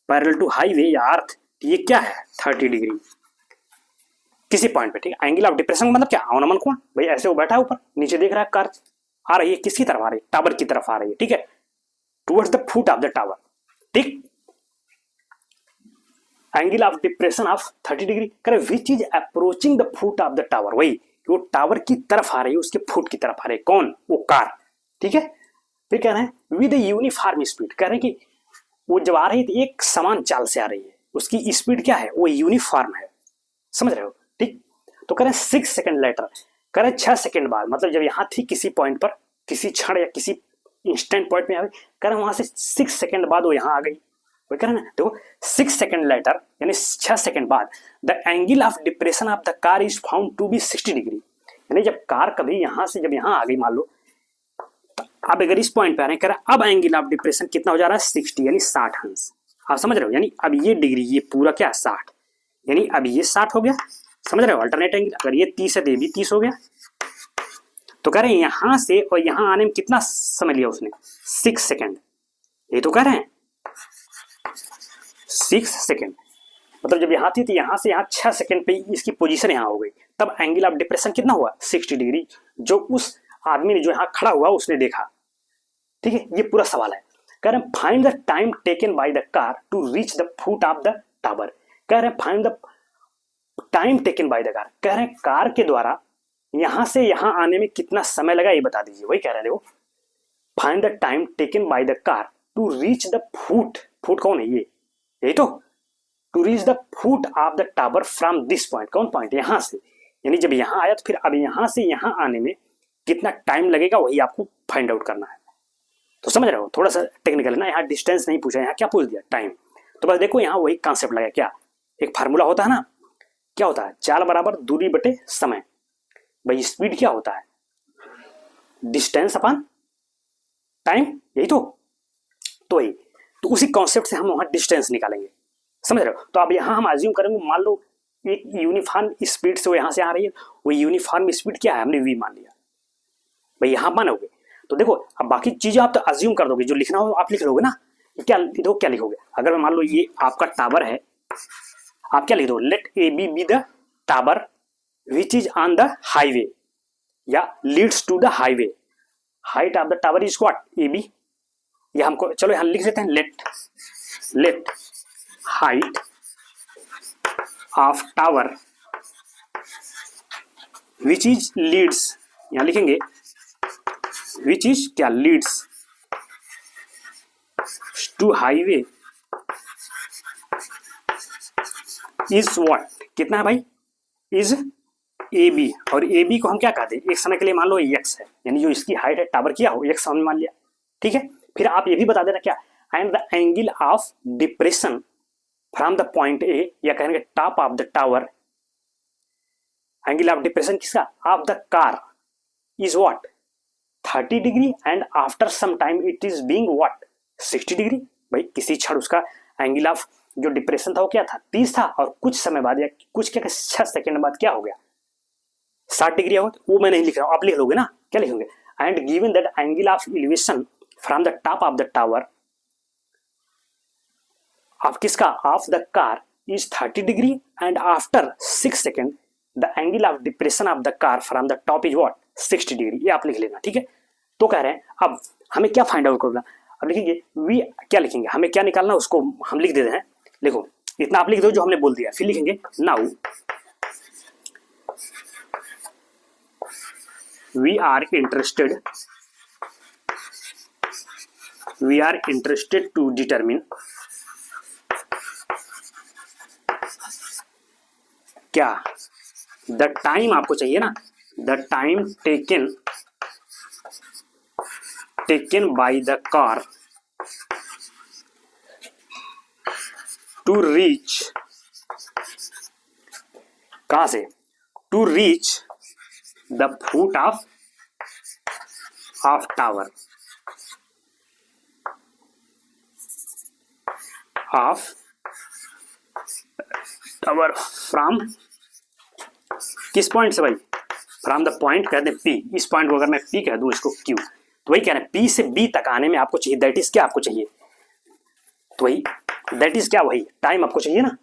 पैरेलल टू हाईवे या अर्थ, तो ये क्या है 30 डिग्री किसी पॉइंट पे, ठीक है। एंगल ऑफ डिप्रेशन का मतलब क्या, अवनमन कोण, भाई ऐसे वो बैठा है ऊपर, नीचे देख रहा है कार आ रही है, किसकी तरफ आ रही है, टावर की तरफ आ रही है, ठीक है, towards the foot of the tower, ठीक। Angle of depression of 30 degree, करे which is approaching the foot of the tower, वही वो टावर की तरफ आ रही है, उसके फुट की तरफ आ रही है, कौन, वो कार, ठीक है। फिर कह रहे हैं विद यूनिफॉर्म स्पीड, कह रहे हैं कि वो जब आ रही है तो एक समान चाल से आ रही है, उसकी स्पीड क्या है, वो यूनिफॉर्म है, समझ रहे हो, ठीक। तो कह रहे हैं 6 सेकंड लेटर, कह रहे हैं 6 सेकंड बाद, मतलब जब यहां थी किसी पॉइंट पर, किसी क्षण या किसी इंस्टेंट पॉइंट में आ गई, कह रहे हैं वहां से 6 सेकंड बाद वो यहां आ गई, वो कह रहे हैं ना, देखो 6 सेकंड लेटर यानी 6 सेकंड बाद the angle of depression of the car is found to be 60 degree, यानी जब कार कभी यहां से जब यहां आ गई मान लो, अब अगर इस पॉइंट पे आ रहे हैं, कह रहे हैं अब एंगल ऑफ डिप्रेशन कितना हो जा रहा है 60 यानी 60 अंश, आप समझ रहे हो, यानी अब ये डिग्री ये पूरा क्या 60, यानी अब ये 60 हो गया, समझ रहे हो, अल्टरनेट एंगल, अगर ये 30 है तो ये भी 30 हो गया। तो कह रहे हैं यहां से और यहां आने में कितना समय लिया उसने, 6 सेकंड, ये तो कह रहे हैं 6 सेकंड, मतलब जब यहां थी तो यहां से यहां 6 सेकंड पे इसकी पोजीशन यहां हो गई, तब एंगल ऑफ डिप्रेशन कितना हुआ 60 डिग्री, जो उस आदमी ने जो यहां खड़ा हुआ उसने देखा, ठीक है। ये पूरा सवाल है, कह रहे हैं find the time taken by the car to reach the foot of the tower, कह रहे हैं find the time taken by the car, कह रहे हैं कार के द्वारा यहां से यहां आने में कितना समय लगा ये बता दीजिए, वही कह रहे हैं देखो, find the time taken by the car to reach the foot, foot कौन है ये, यही तो, to reach the foot of the tower from this point, कौन पॉइंट, यहां से, यानी जब यहां आया तो फिर अब यहां से यहां आने में कितना टाइम लगेगा वही आपको फाइंड आउट करना है। तो समझ रहे हो, थोड़ा सा टेक्निकल है ना, यहाँ डिस्टेंस नहीं पूछा, यहाँ क्या पूछ दिया, टाइम। तो बस देखो यहाँ वही कॉन्सेप्ट लगा, क्या एक फार्मूला होता है ना, क्या होता है, चाल बराबर दूरी बटे समय, भाई स्पीड क्या होता है, डिस्टेंस अपॉन टाइम, यही तो ही, तो उसी कॉन्सेप्ट से हम वहां डिस्टेंस निकालेंगे, समझ रहे हो। तो अब यहां हम अज्यूम करेंगे, मान लो एक यूनिफॉर्म स्पीड से वो यहां से आ रही है, वो यूनिफॉर्म स्पीड क्या है, हमने v मान लिया, भाई यहां मानोगे तो देखो, अब बाकी चीजें आप तो अज्यूम कर दोगे, जो लिखना हो आप लिख लोगे ना, क्या देखो क्या लिखोगे, अगर मान लो ये आपका टावर है, आप क्या लिख दो, let A B the tower which is on the highway या leads to the highway, height of the tower is what A B, या हमको चलो यहां लिख देते हैं, let height of tower which is leads, यहां लिखेंगे विच इज क्या leads to highway is what, कितना है भाई, इज ए बी, और ए बी को हम क्या कहते हैं, एक समय के लिए मान लो एक्स है, यानी जो इसकी हाइट है टावर क्या हो एक्स हमने मान लिया, ठीक है। फिर आप ये भी बता देना क्या, and the angle of depression from the point A, या कहेंगे top of the tower, angle of depression किसका, of the car is what 30 degree and after some time it is being what 60 degree, भाई किसी क्षण उसका एंगल ऑफ जो डिप्रेशन था वो क्या था 30 था, और कुछ समय बाद या कुछ क्या 6 सेकंड बाद क्या हो गया 60 डिग्री हो, वो मैं नहीं लिख रहा हूं, आप लिख लोगे ना, क्या लिखोगे, and given that angle of elevation from the top of the tower of किसका, of the car is 30 degree and after 6 second the angle of depression of the car from the top is what 60 degree, ये आप लिख लेना, ठीक है। तो कह रहे हैं अब हमें क्या फाइंड आउट करना, अब लिखेंगे वी, क्या लिखेंगे, हमें क्या निकालना उसको हम लिख देते हैं, लिखो इतना आप लिख दो जो हमने बोल दिया, फिर लिखेंगे now we are interested to determine, क्या द टाइम आपको चाहिए ना, the time taken by the car to reach, कहां से, to reach the foot of tower from, किस पॉइंट से भाई, फ्रॉम द पॉइंट कहते हैं पी, इस पॉइंट को अगर मैं पी कह दूं इसको क्यू, तो वही कह रहे हैं पी से बी तक आने में आपको चाहिए, दैट इज क्या आपको चाहिए, तो वही दैट इज क्या, वही टाइम आपको चाहिए ना,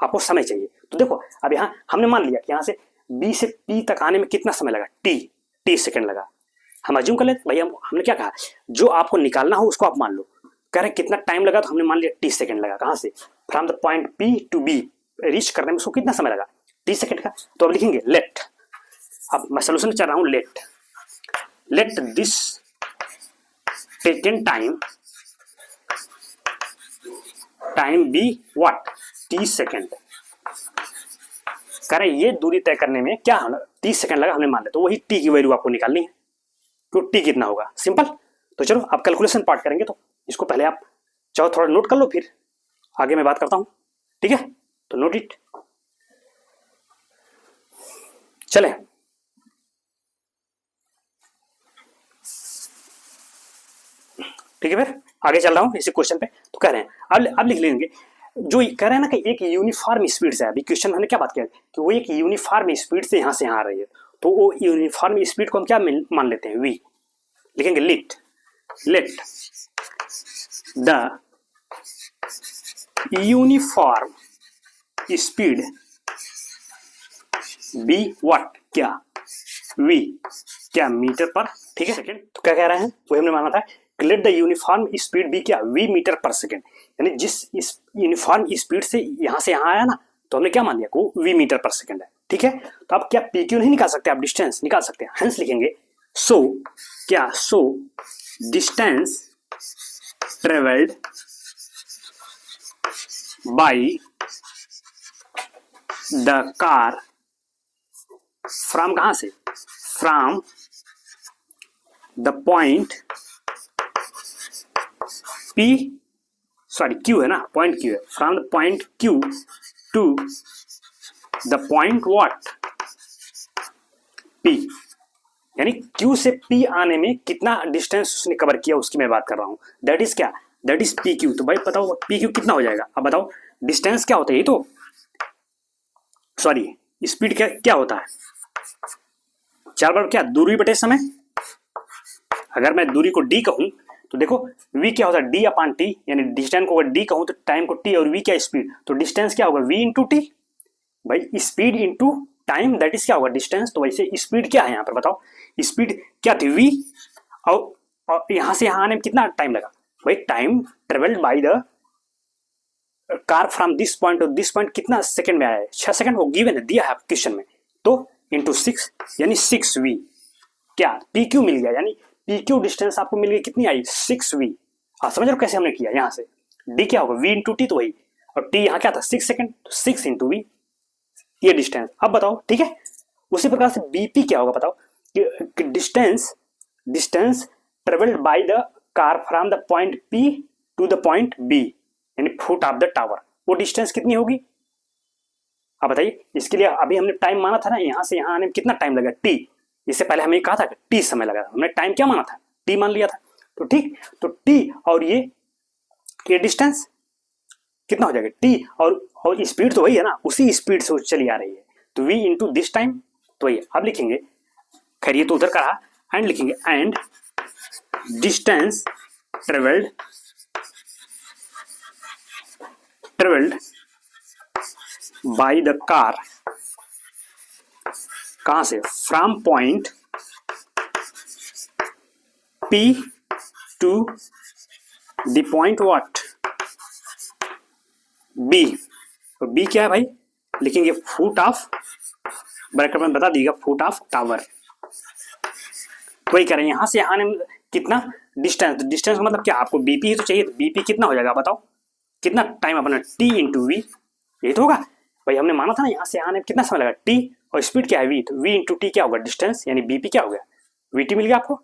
आपको समय चाहिए। तो देखो अब यहाँ हमने मान लिया कि यहाँ से बी से पी तक आने में कितना समय लगा, टी सेकंड लगा, हम अज्यूम कर लेते भाई, हमने क्या कहा, जो आपको निकालना हो उसको आप मान लो, कह रहे कितना टाइम लगा, तो हमने मान लिया टी सेकंड लगा, कहां से, from the point P to B reach करने में उसको कितना समय लगा, टी सेकंड का। तो अब लिखेंगे लेट, अब मैं सोल्यूशन चल रहा हूं, let this taken time be what T second, कह रहे ये दूरी तय करने में क्या 30 सेकंड लगा, हमने मान लिया, तो वही टी की वैल्यू आपको निकालनी है, तो टी कितना होगा, सिंपल। तो चलो आप कैलकुलेशन पार्ट करेंगे, तो इसको पहले आप चाहो थोड़ा नोट कर लो, फिर आगे मैं बात करता हूं, ठीक है, तो नोट इट, चले ठीक है, फिर आगे चल रहा हूं इसी क्वेश्चन पे। तो कह रहे हैं अब लिख लेंगे, जो कह रहे हैं ना कि एक यूनिफॉर्म स्पीड से, अभी क्वेश्चन हमने क्या बात किया कि वो एक यूनिफॉर्म स्पीड से यहां से यहां आ रही है, तो वो यूनिफॉर्म स्पीड को हम क्या मान लेते हैं, वी, लिखेंगे late the uniform speed be what, क्या वी, क्या मीटर पर, ठीक है सेकंड। तो क्या कह रहे हैं, वही हमने माना था, let the uniform speed be क्या, वी मीटर पर सेकंड, यानी जिस इस यूनिफॉर्म स्पीड से यहां आया ना, तो हमने क्या मान लिया को वी मीटर पर सेकंड है, ठीक है। तो आप क्या पी क्यू नहीं निकाल सकते, आप डिस्टेंस निकाल सकते हैं, हेंस लिखेंगे सो क्या, so distance travelled by the car from, कहां से, from the point P, sorry Q है ना, पॉइंट क्यू है, from the point Q to the point what P, यानी क्यू से पी आने में कितना डिस्टेंस उसने कवर किया उसकी मैं बात कर रहा हूं, दैट इज क्या, दैट इज पी क्यू। तो भाई बताओ पी क्यू कितना हो जाएगा, अब बताओ डिस्टेंस क्या होता है, ये तो सॉरी स्पीड क्या होता है, 4 बार क्या, दूरी बटे समय, अगर मैं दूरी को डी कहूं तो देखो v क्या होता है, डी अपॉन टी, यानी डिस्टेंस को अगर डी कहूं तो टाइम को टी, और v क्या स्पीड, तो डिस्टेंस क्या होगा v इंटू टी, भाई speed into time, that is क्या होगा डिस्टेंस। तो वैसे स्पीड क्या है यहाँ पर बताओ, स्पीड क्या थी v, और यहां से यहां आने में कितना टाइम लगा, भाई time travelled by the car from this point to this point कितना सेकंड में आया है, 6 सेकंड, वो गिवन है, दिया है क्वेश्चन में, तो इंटू 6 यानी 6v, क्या पी क्यू मिल गया, यानी पी क्यू डिस्टेंस आपको मिल गई कितनी आई, 6v। हाँ समझ रहे हो कैसे हमने किया, यहाँ से डी क्या होगा v इंटू टी, तो वही, और टी यहाँ क्या था 6 सेकंड, तो 6 इंटू वी, ये डिस्टेंस। अब बताओ ठीक है, उसी प्रकार से बीपी क्या होगा बताओ, कि distance travelled by the car from the point P to the point B, यानी फुट ऑफ द टावर, वो डिस्टेंस कितनी होगी। अब बताइए, इसके लिए अभी हमने टाइम माना था ना, यहां से यहां आने में कितना टाइम लगा, टी, इससे पहले हमें कहा था कि टी समय लगा, हमने टाइम क्या माना था, टी मान लिया था, तो ठीक, तो टी और ये डिस्टेंस कितना हो जाएगा, टी और स्पीड तो वही है ना, उसी स्पीड से चली आ रही है, तो v इंटू दिस टाइम, तो वही। अब लिखेंगे, खैर ये तो उधर का रहा, एंड लिखेंगे, and distance travelled by the car कहां से, from point P to the point what, B। तो B क्या है भाई, लिखेंगे फुट ऑफ, ब्रैकेट में बता दीजिएगा, फुट ऑफ टावर। वही कह रहे हैं यहां से यहां कितना डिस्टेंस, डिस्टेंस मतलब क्या, आपको बीपी ही तो चाहिए, तो बीपी कितना हो जाएगा बताओ, कितना टाइम अपना, टी इंटू वी, यही तो होगा भाई, हमने माना था ना यहाँ से आने में कितना समय लगा, टी, और स्पीड क्या है वी, तो वी इंटू टी क्या होगा, डिस्टेंस, यानी बीपी क्या हो गया, वीटी मिल गया आपको,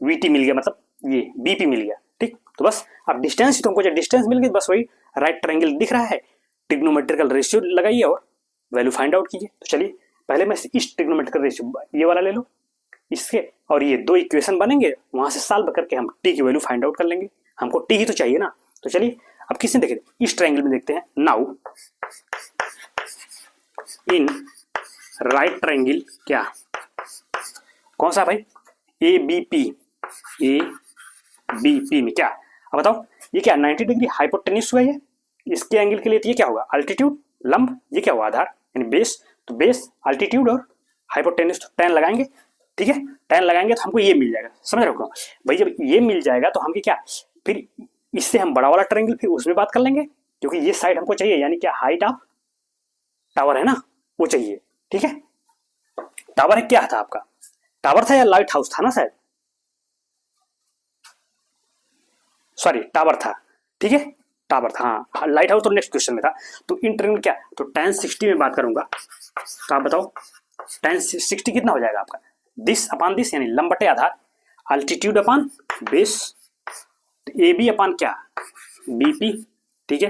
वीटी मिल गया मतलब ये बीपी मिल गया, ठीक। तो बस अब डिस्टेंस ही तुमको, जब डिस्टेंस मिल गई बस वही राइट ट्रायंगल दिख रहा है, ट्रिग्नोमेट्रिकल रेशियो लगाइए और वैल्यू फाइंड आउट कीजिए। तो चलिए पहले मैं इस ट्रिग्नोमेट्रिकल रेशियो ये वाला ले लो, इसके और ये दो इक्वेशन बनेंगे, वहां से सॉल्व करके हम टी की वैल्यू फाइंड आउट कर लेंगे, हमको टी ही तो चाहिए ना। तो चलिए अब किसने देखे, इस ट्रायंगल में देखते हैं। नाउ इन राइट ट्रायंगल क्या, कौन सा भाई, A B P, A B P में क्या, अब बताओ ये क्या 90 डिग्री हाइपोटेन्यूस हुआ, ये इसके एंगल के लिए ये क्या होगा, अल्टीट्यूड, लंब, ये क्या हुआ आधार यानी बेस, तो बेस अल्टीट्यूड और हाइपोटेन्यूस, तो tan लगाएंगे, ठीक है, tan लगाएंगे तो हमको ये मिल जाएगा, समझ रहे हो भाई। जब ये मिल जाएगा तो हमको क्या, फिर इससे हम बड़ा वाला ट्रायंगल फिर उसमें बात कर लेंगे, क्योंकि ये साइड हमको चाहिए, यानी क्या हाइट ऑफ टावर है ना वो चाहिए, ठीक है। टावर है क्या था आपका, टावर था या लाइट हाउस था ना शायद, सॉरी टावर था, ठीक है टावर था, हाँ लाइट हाउस तो नेक्स्ट क्वेश्चन में था। तो इन ट्रायंगल क्या, तो tan 60 में बात करूंगा, तो आप बताओ tan 60 कितना हो जाएगा आपका, दिस अपॉन दिस यानी लंब बटे आधार, altitude upon base, A B upon क्या बीपी, ठीक है।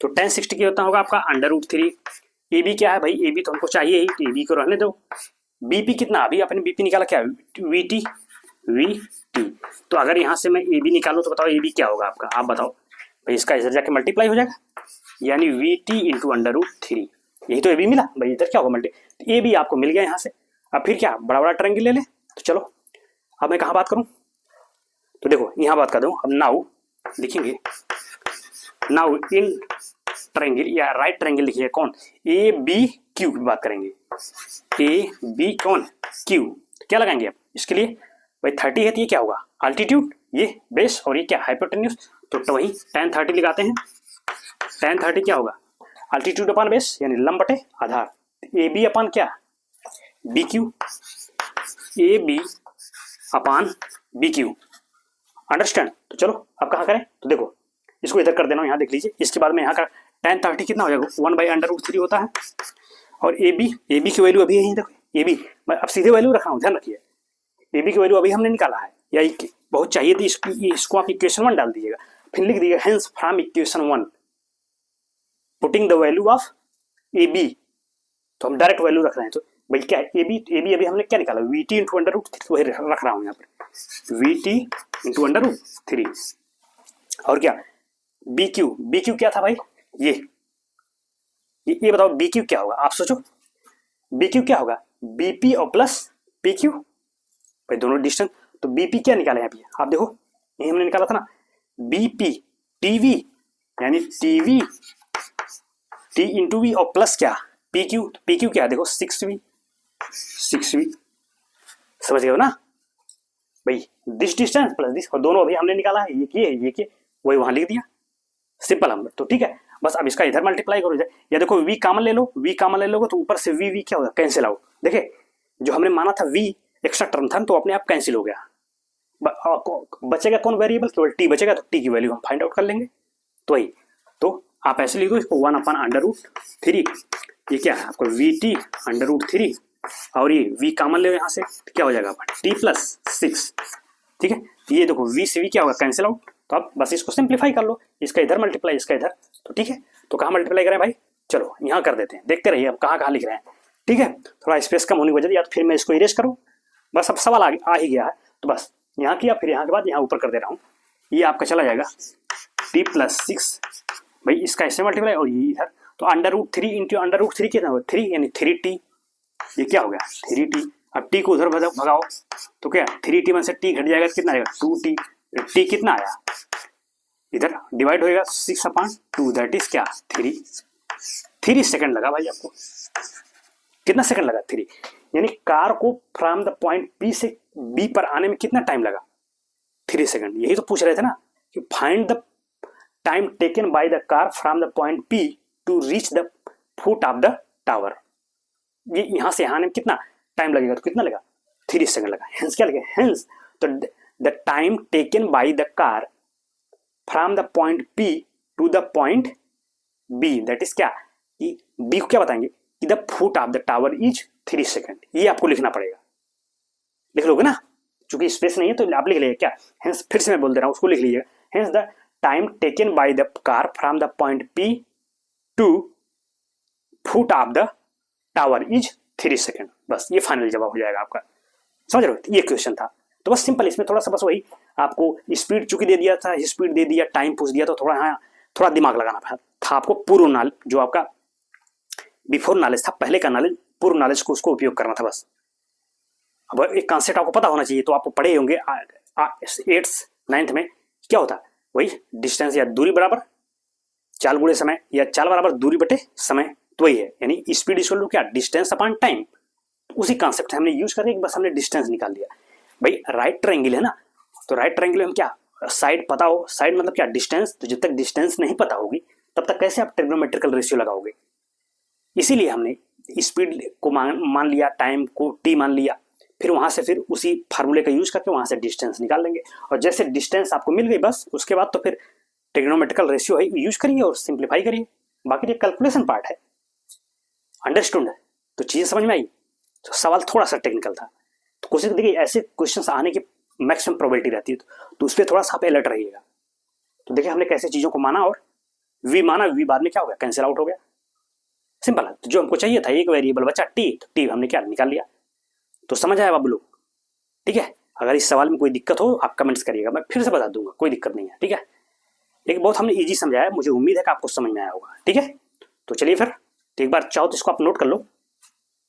तो tan 60 क्या होता होगा आपका √3, ए बी क्या है भाई, ए बी तो हमको चाहिए ही, ए बी को रहने दो, बीपी कितना, अभी आपने बीपी निकाला क्या, वी टी, वी टी। तो अगर यहाँ से मैं ए बी निकालूं तो बताओ ए बी क्या होगा आपका, आप बताओ भाई, इसका इधर जाके मल्टीप्लाई हो जाएगा, यानी वी टी इंटू √3, यही तो ए बी मिला भाई, इधर क्या होगा मल्टी, तो ए बी आपको मिल गया यहाँ से। अब फिर क्या बड़ा बड़ा ट्रायंगल ले ले, तो चलो अब मैं कहाँ बात करूँ, तो देखो यहाँ बात कर दूँ, अब नाउ लिखेंगे, नाउ इन ट्रायंगल या राइट ट्रायंगल लिखिए कौन, ए बी क्यू की बात करेंगे, ए बी कौन क्यू, तो क्या लगाएंगे आप इसके लिए भाई, 30 है तो ये क्या होगा अल्टीट्यूड, ये बेस और ये क्या हाइपोटेन्यूस, तो वही tan 30 लगाते हैं, tan 30 क्या होगा अल्टीट्यूड अपॉन बेस यानी लंब बटे आधार, ए बी अपॉन क्या B Q, A B upon B Q, understand. तो चलो अब कहाँ करें, तो देखो इसको इधर कर देना, यहाँ देख लीजिए, इसके बाद में यहाँ का tan 30 कितना हो जाएगा 1/√3 होता है, और ए बी की वैल्यू अभी यही देखो, ए बी मैं अब सीधे वैल्यू रखा हूँ, ध्यान रखिए, ए बी की वैल्यू अभी हमने निकाला है, या बहुत चाहिए थी इसको आप इक्वेशन 1 डाल दीजिएगा, फिर लिख दीजिएगा hence from equation 1 putting the value of A B, तो हम डायरेक्ट वैल्यू रख रहे हैं, तो भाई क्या है ए बी अभी हमने क्या निकाला वी टी इंटू √3, वही रख रहा हूँ यहाँ पर वी टी इंटू √3, और क्या बी क्यू क्या था भाई, ये बताओ बी क्यू क्या होगा, आप सोचो बी क्यू क्या होगा, बीपी और प्लस पी क्यू, भाई दोनों डिस्टेंस, तो बीपी क्या निकाला है अभी आप देखो, ये हमने निकाला था ना बीपी टीवी यानी टीवी टी इंटू वी और प्लस क्या पी क्यू क्या है देखो 6v, समझ गए हो ना भाई, दिस डिस्टेंस प्लस दिस, और दोनों अभी हमने निकाला है, ये किए वही वहां लिख दिया, सिंपल हम, तो ठीक है बस अब इसका इधर मल्टीप्लाई करो, या देखो v कॉमन ले लो, v कॉमन ले लोगे तो ऊपर से v क्या होगा कैंसिल आउट, देखे जो हमने माना था v एक्स्ट्रा टर्म था तो अपने आप कैंसिल हो गया, बचेगा कौन वेरिएबल, केवल t बचेगा, तो t की वैल्यू हम फाइंड आउट कर लेंगे, तो वही, तो आप ऐसे लिख दो इसको 1/√3, ये क्या है आपको VT√3, और ये v कॉमन ले यहाँ से क्या हो जाएगा t + 6, ठीक है, ये देखो v से v क्या होगा कैंसिल आउट, तो आप बस इसको सिंप्लीफाई कर लो, इसका इधर मल्टीप्लाई इसका इधर, तो ठीक है, तो कहाँ मल्टीप्लाई करें भाई, चलो यहाँ कर देते हैं, देखते रहिए अब कहाँ लिख रहे हैं, ठीक है, थोड़ा स्पेस कम होने की वजह से, या तो फिर मैं इसको इरेज करूँ, बस अब सवाल आ ही गया है, तो बस यहाँ किया, फिर यहाँ के बाद यहाँ ऊपर कर दे रहा हूँ, ये आपका चला जाएगा t + 6, भाई इसका ऐसे मल्टीप्लाई और ये इधर, तो √3 इंटू √3 कितना होगा 3 यानी 3t, ये क्या हो गया 3t, अब t को उधर भगाओ तो क्या 3t में से t घट जाएगा, कितना आएगा 2t, t कितना आया इधर डिवाइड होएगा 6/2, दैट इज क्या 3 सेकंड लगा भाई आपको, कितना सेकंड लगा 3, यानी कार को फ्रॉम द पॉइंट बी से बी पर आने में कितना टाइम लगा? 3 सेकंड। यही तो पूछ रहे थे ना कि find the time taken by the car from the point B to reach the foot of the tower. ये यहां से आने में कितना टाइम लगेगा? तो कितना लगा? 3 सेकंड लगा। हेंस क्या लगे? हेंस तो the time taken by the car from the point B to the point B, that is क्या कि बी को क्या बताएंगे कि the foot of the tower is 3 second. ये आपको लिखना पड़ेगा। लिख लोगे ना? चूंकि स्पेस नहीं है तो आप लिख लीजिए क्या। हेंस फिर से मैं बोल दे रहा हूं, उसको लिख लीजिएगा। Hence the time taken by the car from the point B to foot of the tower is 3 second. बस ये फाइनल जवाब हो जाएगा आपका। समझ रहे हो? ये क्वेश्चन था। तो बस सिंपल, इसमें थोड़ा सा बस वही आपको स्पीड चूंकि दे दिया था, स्पीड दे दिया, टाइम पूछ दिया, तो थोड़ा दिमाग लगाना था आपको। पूर्व नॉलेज जो आपका बिफोर नॉलेज था, पहले का नॉलेज, पूर्व नॉलेज को उसको उपयोग करना था बस। अब एक कॉन्सेप्ट आपको पता होना चाहिए, तो आपको पढ़े होंगे 8th 9th में क्या होता है, वही डिस्टेंस या दूरी बराबर चाल गुणे समय या चाल बराबर दूरी बटे समय, तो वही है। यानी स्पीड इक्वल टू क्या? Distance upon time. उसी कॉन्सेप्ट हमने यूज करके बस हमने डिस्टेंस निकाल दिया। भाई राइट ट्रायंगल है ना, तो राइट ट्रायंगल में क्या साइड पता हो, साइड मतलब क्या? डिस्टेंस। तो जब तक डिस्टेंस नहीं पता होगी तब तक कैसे आप ट्रिग्नोमेट्रिकल रेशियो लगाओगे? इसीलिए हमने स्पीड को मान लिया, टाइम को टी मान लिया, फिर वहां से फिर उसी फार्मूले का यूज करके वहां से डिस्टेंस निकाल लेंगे। और जैसे डिस्टेंस आपको मिल गई बस उसके बाद तो फिर ट्रिग्नोमेट्रिकल रेशियो है यूज करिए और सिंप्लीफाई करिए। बाकी ये कैलकुलेशन पार्ट है। अंडरस्टूड? तो चीजें समझ में आई? तो सवाल थोड़ा सा टेक्निकल था, तो कोशिश देखिए ऐसे क्वेश्चन आने की मैक्सिमम प्रोबेबिलिटी रहती है, तो उस पर थोड़ा सा आप अलर्ट रहिएगा। तो देखिए हमने कैसे चीजों को माना, और वी माना, वी बाद में क्या हो गया? कैंसिल आउट हो गया। सिंपल है। तो जो हमको चाहिए था एक वेरिएबल बचा टी, तो टी हमने क्या निकाल लिया। तो समझ आया बाबू लोग? ठीक है। अगर इस सवाल में कोई दिक्कत हो आप कमेंट्स करिएगा, मैं फिर से बता दूंगा, कोई दिक्कत नहीं है। ठीक है। लेकिन बहुत हमने इजी समझाया, मुझे उम्मीद है कि आपको समझ में आया होगा। ठीक है। तो चलिए फिर, तो एक बार चाहो तो इसको आप नोट कर लो।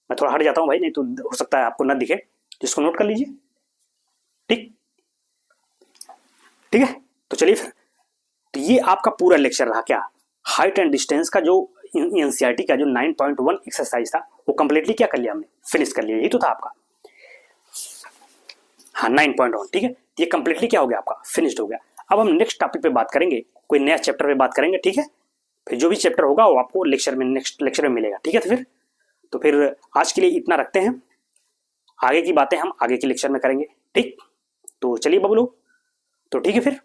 मैं थोड़ा हट जाता हूँ भाई, नहीं तो हो सकता है आपको ना दिखे, तो इसको नोट कर लीजिए। ठीक ठीक है। तो चलिए फिर, तो ये आपका पूरा लेक्चर रहा क्या, हाइट एंड डिस्टेंस का जो एनसीईआरटी का जो 9.1 एक्सरसाइज था वो कंप्लीटली क्या कर लिया हमने, फिनिश कर लिया। यही तो था आपका। हाँ 9.1। ठीक है। ये कंप्लीटली क्या हो गया आपका, फिनिश्ड हो गया। अब हम नेक्स्ट टॉपिक पे बात करेंगे, कोई नया चैप्टर पे बात करेंगे। ठीक है। फिर जो भी चैप्टर होगा वो आपको लेक्चर में, नेक्स्ट लेक्चर में मिलेगा। ठीक है। तो फिर आज के लिए इतना रखते हैं, आगे की बातें हम आगे के लेक्चर में करेंगे। ठीक। तो चलिए बबलू, तो ठीक है फिर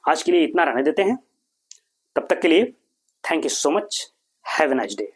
आज के लिए इतना रहने देते हैं। तब तक के लिए thank you so much, have a nice day.